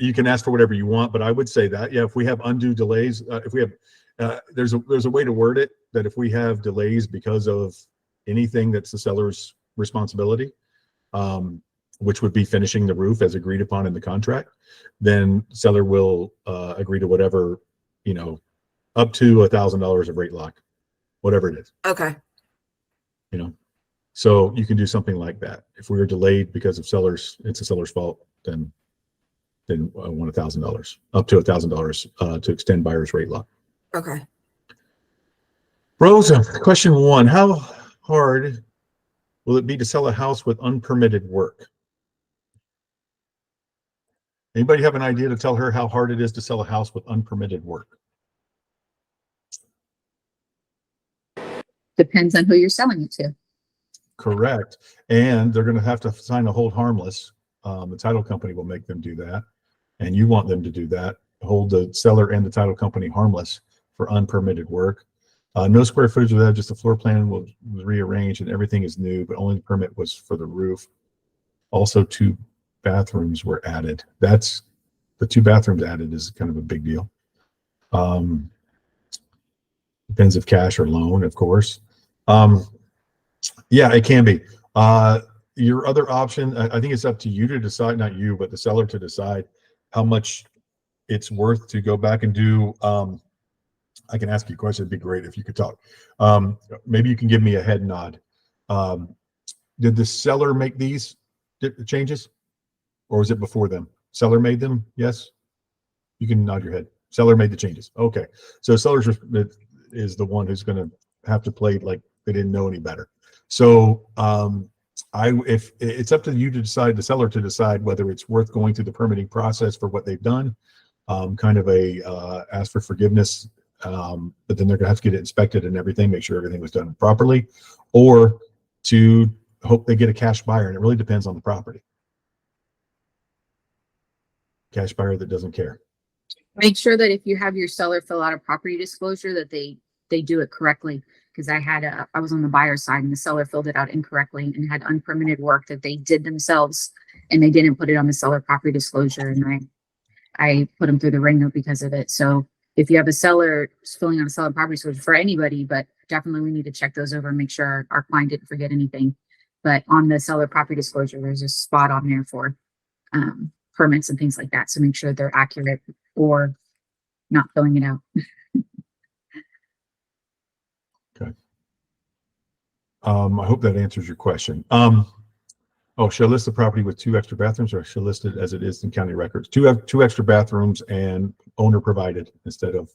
you can ask for whatever you want, but I would say that, yeah, if we have undue delays, if we have, there's a way to word it that if we have delays because of anything that's the seller's responsibility, which would be finishing the roof as agreed upon in the contract, then seller will agree to whatever, up to $1,000 of rate lock, whatever it is. Okay. So you can do something like that. If we were delayed because of it's a seller's fault, then I want $1,000, up to $1,000 to extend buyer's rate lock. Okay. Rosa, question 1, how hard will it be to sell a house with unpermitted work? Anybody have an idea to tell her how hard it is to sell a house with unpermitted work? Depends on who you're selling it to. Correct. And they're going to have to sign a hold harmless. The title company will make them do that. And you want them to do that. Hold the seller and the title company harmless for unpermitted work. No square footage of that, just the floor plan was rearranged and everything is new, but only the permit was for the roof. Also, 2 bathrooms were added. That's the 2 bathrooms added is kind of a big deal. Depends if cash or loan, of course. Yeah, it can be. Your other option, I think it's up to you to decide, not you, but the seller to decide how much it's worth to go back and do. I can ask you a question. It'd be great if you could talk. Maybe you can give me a head nod. Did the seller make these changes, or was it before them? Seller made them? Yes. You can nod your head. Seller made the changes. Okay. So seller is the one who's going to have to play like they didn't know any better. So if it's up to you to decide, the seller to decide whether it's worth going through the permitting process for what they've done, kind of a ask for forgiveness, but then they're gonna have to get it inspected and everything, make sure everything was done properly, or to hope they get a cash buyer. And it really depends on the property. Cash buyer that doesn't care. Make sure that if you have your seller fill out a property disclosure that they do it correctly. Because I was on the buyer side and the seller filled it out incorrectly and had unpermitted work that they did themselves and they didn't put it on the seller property disclosure, and I put them through the ringer because of it. So if you have a seller filling out a seller property disclosure for anybody, but definitely we need to check those over and make sure our client didn't forget anything. But on the seller property disclosure, there's a spot on there for permits and things like that. So make sure they're accurate or not filling it out. I hope that answers your question. Should I list the property with 2 extra bathrooms, or should I list it as it is in county records? 2 extra bathrooms and owner provided instead of,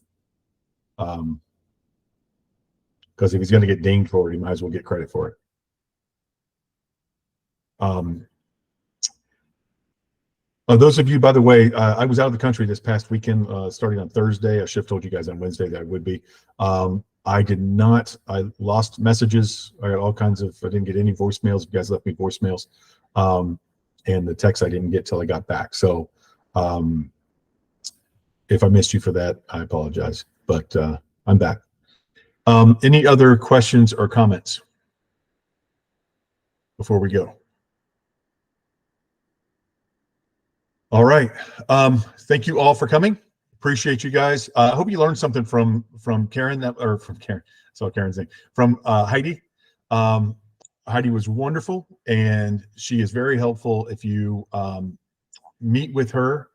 because if he's going to get dinged for it, he might as well get credit for it. Those of you, by the way, I was out of the country this past weekend, starting on Thursday. I should have told you guys on Wednesday that I would be. I did not. I lost messages. I got all kinds of. I didn't get any voicemails. You guys left me voicemails, and the text I didn't get till I got back. So, if I missed you for that, I apologize. But I'm back. Any other questions or comments before we go? All right. Thank you all for coming. Appreciate you guys. I hope you learned something from Karen, from Karen. So Karen's name, from Heidi. Heidi was wonderful, and she is very helpful. If you meet with her,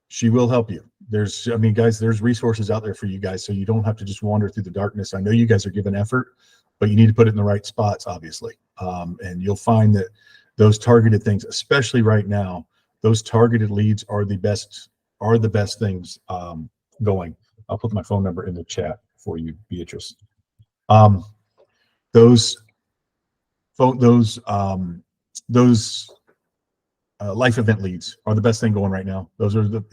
she will help you. Guys, there's resources out there for you guys, so you don't have to just wander through the darkness. I know you guys are giving effort, but you need to put it in the right spots, obviously. And you'll find that those targeted things, especially right now, those targeted leads are the best things going. I'll put my phone number in the chat for you, Beatrice. Those life event leads are the best thing going right now. Those are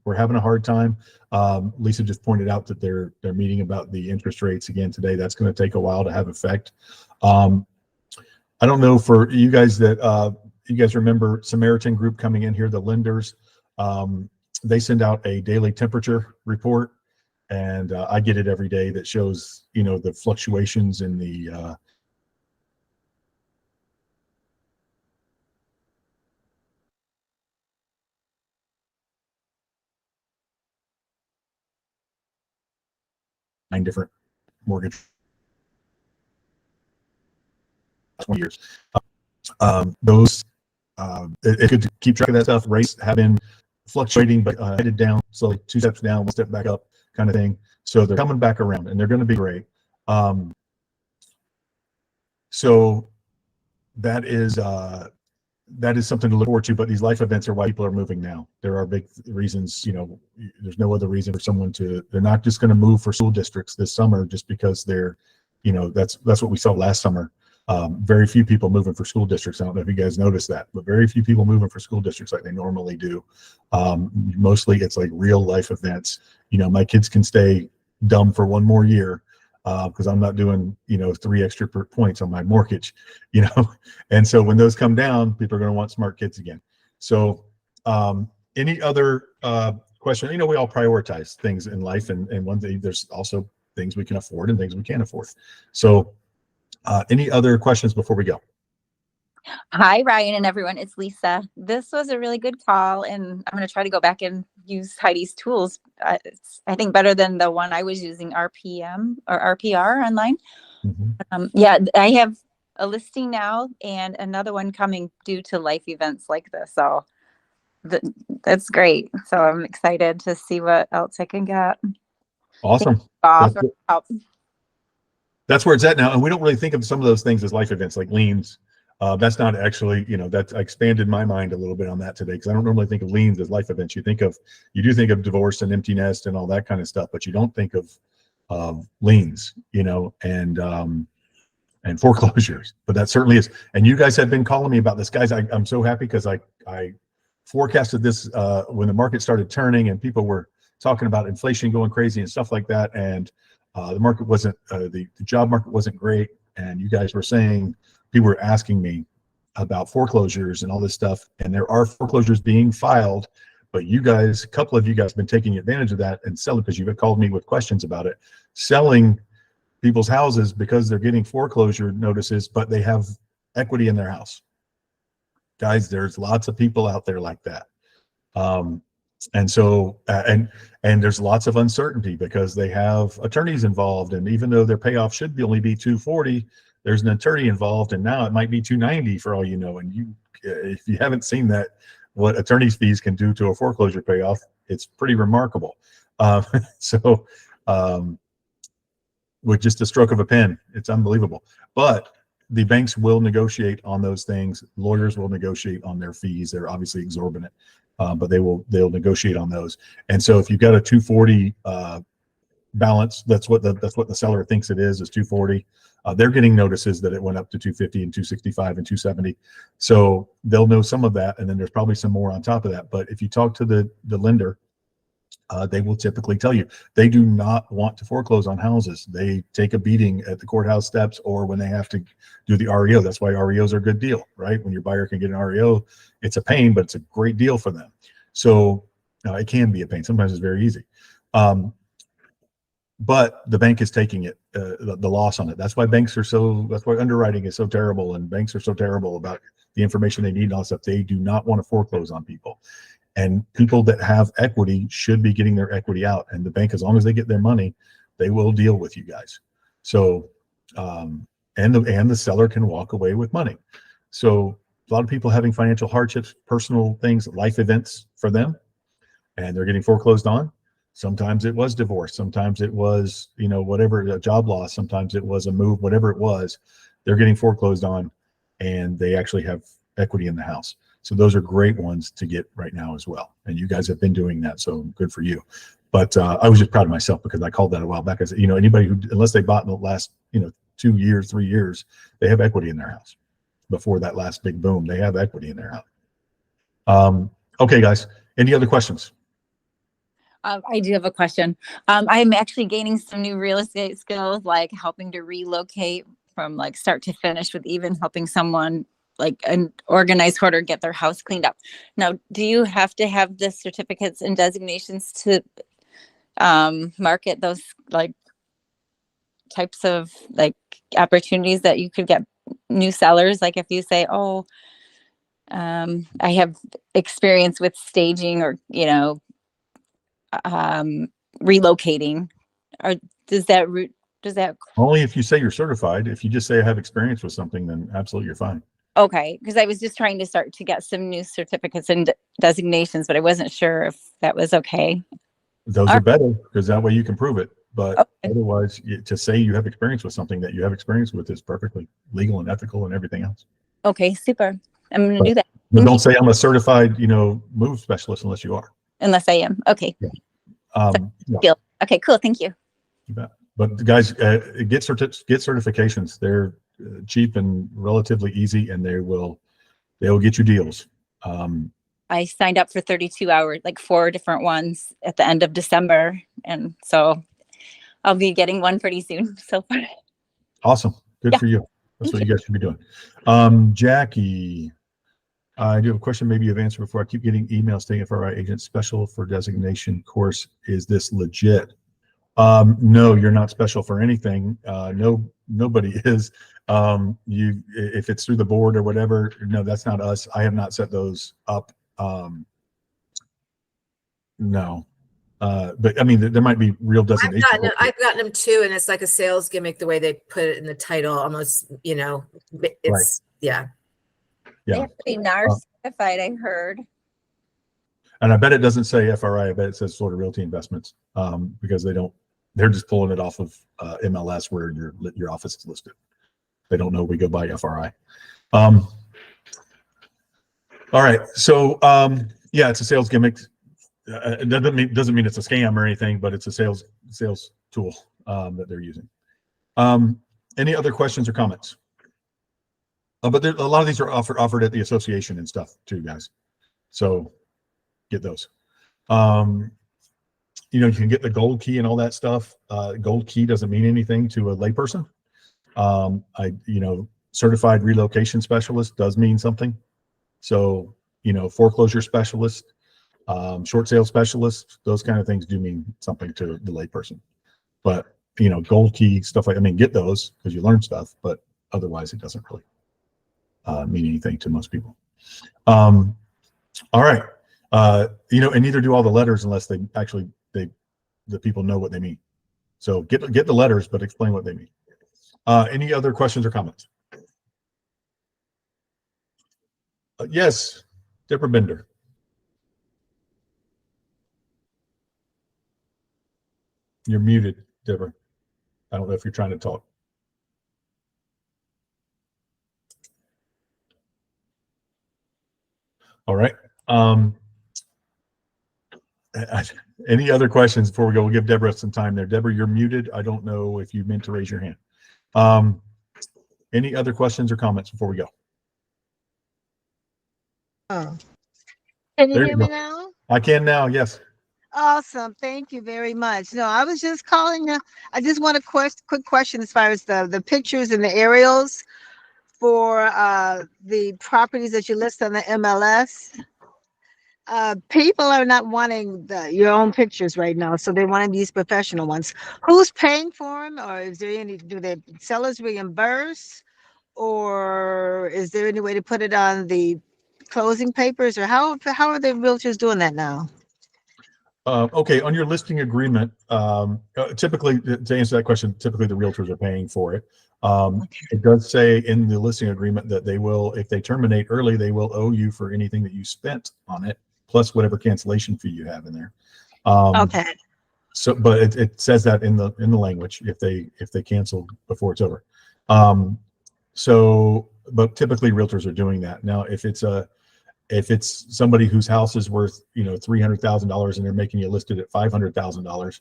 we're having a hard time. Lisa just pointed out that they're meeting about the interest rates again today. That's going to take a while to have effect. I don't know for you guys that you guys remember Samaritan Group coming in here, the lenders. They send out a daily temperature report, and I get it every day that shows the fluctuations in the nine different mortgage 20 years. It could keep track of that stuff. Rates have been fluctuating, but headed down slowly, 2 steps down, 1 step back up, kind of thing. So they're coming back around, and they're going to be great. So that is something to look forward to. But these life events are why people are moving now. There are big reasons. There's no other reason for someone to. They're not just going to move for school districts this summer just because they're. That's what we saw last summer. Very few people moving for school districts. I don't know if you guys noticed that, but very few people moving for school districts like they normally do. Mostly it's like real life events. My kids can stay dumb for 1 more year. because I'm not doing, 3 extra points on my mortgage, and so when those come down, people are going to want smart kids again. So any other question? We all prioritize things in life, and one thing, there's also things we can afford and things we can't afford. So any other questions before we go? Hi, Ryan and everyone. It's Lisa. This was a really good call, and I'm going to try to go back and use Heidi's tools. It's, I think, better than the one I was using, RPM or RPR online. Yeah, I have a listing now and another one coming due to life events like this. So that's great. So I'm excited to see what else I can get. Awesome. Off That's or help. That's where it's at now. And we don't really think of some of those things as life events like liens. That's not actually, that's, I expanded my mind a little bit on that today, because I don't normally think of liens as life events. You do think of divorce and empty nest and all that kind of stuff, but you don't think of liens, and foreclosures. But that certainly is. And you guys have been calling me about this, guys. I'm so happy because I forecasted this when the market started turning and people were talking about inflation going crazy and stuff like that. And the market wasn't, the job market wasn't great. And you guys were saying, people were asking me about foreclosures and all this stuff. And there are foreclosures being filed, but you guys, a couple of you guys have been taking advantage of that and selling, because you've called me with questions about it, selling people's houses because they're getting foreclosure notices, but they have equity in their house. Guys, there's lots of people out there like that. And so, and there's lots of uncertainty because they have attorneys involved. And even though their payoff should only be 240, there's an attorney involved, and now it might be 290 for all you know. And if you haven't seen that, what attorney's fees can do to a foreclosure payoff, it's pretty remarkable. With just a stroke of a pen, it's unbelievable. But the banks will negotiate on those things. Lawyers will negotiate on their fees. They're obviously exorbitant, but they'll negotiate on those. And so if you've got a 240 balance, that's what the seller thinks it is 240. They're getting notices that it went up to 250 and 265 and 270. So they'll know some of that, and then there's probably some more on top of that. But if you talk to the lender, they will typically tell you they do not want to foreclose on houses. They take a beating at the courthouse steps or when they have to do the REO. That's why REOs are a good deal, right? When your buyer can get an REO, it's a pain, but it's a great deal for them. So it can be a pain. Sometimes it's very easy. But the bank is taking it, the loss on it. That's why that's why underwriting is so terrible, and banks are so terrible about the information they need and all that stuff. They do not want to foreclose on people. And people that have equity should be getting their equity out. And the bank, as long as they get their money, they will deal with you guys. So, and the seller can walk away with money. So a lot of people having financial hardships, personal things, life events for them, and they're getting foreclosed on. Sometimes it was divorce. Sometimes it was, whatever, a job loss. Sometimes it was a move, whatever it was, they're getting foreclosed on, and they actually have equity in the house. So those are great ones to get right now as well. And you guys have been doing that, so good for you. But I was just proud of myself because I called that a while back. I said, anybody who, unless they bought in the last, 2 years, 3 years, they have equity in their house. Before that last big boom, they have equity in their house. Okay, guys, any other questions? I do have a question. I'm actually gaining some new real estate skills, like helping to relocate from like start to finish, with even helping someone like an organized hoarder get their house cleaned up. Now, do you have to have the certificates and designations to market those like types of like opportunities that you could get new sellers? Like if you say, I have experience with staging or, relocating, or does that Only if you say you're certified. If you just say I have experience with something, then absolutely you're fine. Okay, because I was just trying to start to get some new certificates and designations, but I wasn't sure if that was okay. Those are better because that way you can prove it. But Okay. otherwise, to say you have experience with something that you have experience with is perfectly legal and ethical and everything else. Okay, super. I'm going to do that. But don't say I'm a certified, move specialist unless you are. Unless I am. Okay. Yeah. Okay, cool. Thank you. You bet. But guys, get certifications. They're cheap and relatively easy, and they'll get you deals. I signed up for 32 hours, like 4 different ones at the end of December. And so I'll be getting one pretty soon. So far. Awesome. Good Yeah. for you. That's what you guys should be doing. Jackie, I do have a question. Maybe you've answered before. I keep getting emails saying FRI agent special for designation course. Is this legit? No, you're not special for anything. Nobody is. If it's through the board or whatever, no, that's not us. I have not set those up. No. But I mean, there might be real designation. I've gotten them too, and it's like a sales gimmick the way they put it in the title. Almost, it's yeah. They have to be NAR certified, I heard. And I bet it doesn't say FRI. I bet it says Florida Realty Investments, because they're just pulling it off of MLS where your office is listed. They don't know we go by FRI. All right. So yeah, it's a sales gimmick. It doesn't mean it's a scam or anything, but it's a sales tool that they're using. Any other questions or comments? But a lot of these are offered at the association and stuff too, guys. So get those. You can get the gold key and all that stuff. Gold key doesn't mean anything to a layperson. Certified relocation specialist does mean something. So, foreclosure specialist, short sale specialist, those kind of things do mean something to the layperson. But, gold key stuff get those because you learn stuff, but otherwise it doesn't really mean anything to most people. All right. And neither do all the letters unless the people know what they mean. So get the letters, but explain what they mean. Any other questions or comments? Yes, Deborah Bender. You're muted, Deborah. I don't know if you're trying to talk. All right. Any other questions before we go? We'll give Deborah some time there. Deborah, you're muted. I don't know if you meant to raise your hand. Any other questions or comments before we go? Oh. Can you There hear you me go. now? I can now. Yes. Awesome. Thank you very much. No, I was just calling. I just want a quick question as far as the pictures and the aerials for the properties that you list on the MLS. People are not wanting your own pictures right now, so they want these professional ones. Who's paying for them, or is there do the sellers reimburse, or is there any way to put it on the closing papers, or how are the realtors doing that now? Okay, on your listing agreement, typically, to answer that question, typically the realtors are paying for it. It does say in the listing agreement that they will, if they terminate early, they will owe you for anything that you spent on it, plus whatever cancellation fee you have in there. Okay. So, but it says that in the language if they cancel before it's over. So, but typically realtors are doing that. Now, if it's somebody whose house is worth, $300,000 and they're making you listed at $500,000,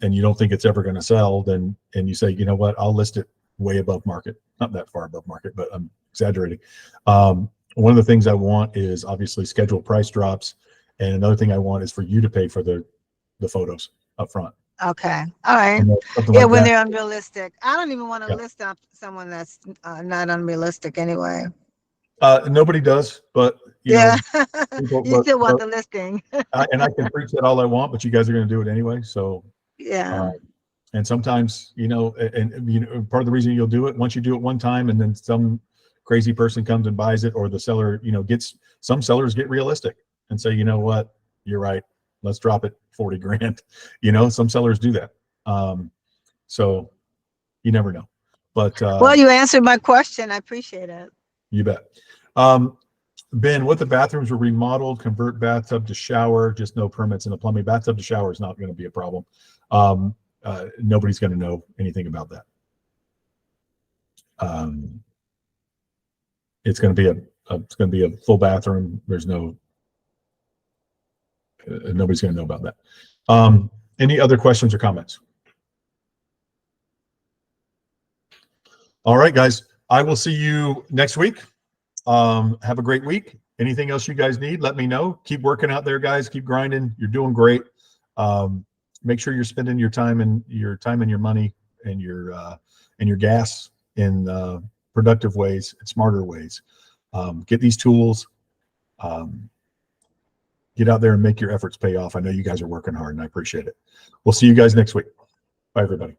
and you don't think it's ever going to sell, and you say, you know what, I'll list it way above market, not that far above market, but I'm exaggerating. One of the things I want is obviously scheduled price drops. And another thing I want is for you to pay for the photos up front. Okay. All right. Something Yeah, like when that. they're unrealistic. I don't even want to Yeah. list up someone that's not unrealistic anyway. Nobody does, but Yeah. people- You still want but- the listing. and I can preach that all I want, but you guys are going to do it anyway. So, Yeah. and sometimes, and part of the reason you'll do it, once you do it one time and then some crazy person comes and buys it, or the seller, some sellers get realistic and say, you know what, you're right, let's drop it 40 grand. Some sellers do that. So you never know, but Well, you answered my question. I appreciate it. you bet. Ben, what the bathrooms were remodeled, convert bathtub to shower, just no permits in the plumbing. Bathtub to shower is not going to be a problem. Nobody's going to know anything about that. It's going to be a full bathroom. There's nobody's going to know about that. Any other questions or comments? All right, guys. I will see you next week. Have a great week. Anything else you guys need, let me know. Keep working out there, guys. Keep grinding. You're doing great. make sure you're spending your time and your money and your gas in productive ways and smarter ways. Get these tools. Get out there and make your efforts pay off. I know you guys are working hard and I appreciate it. We'll see you guys next week. Bye, everybody.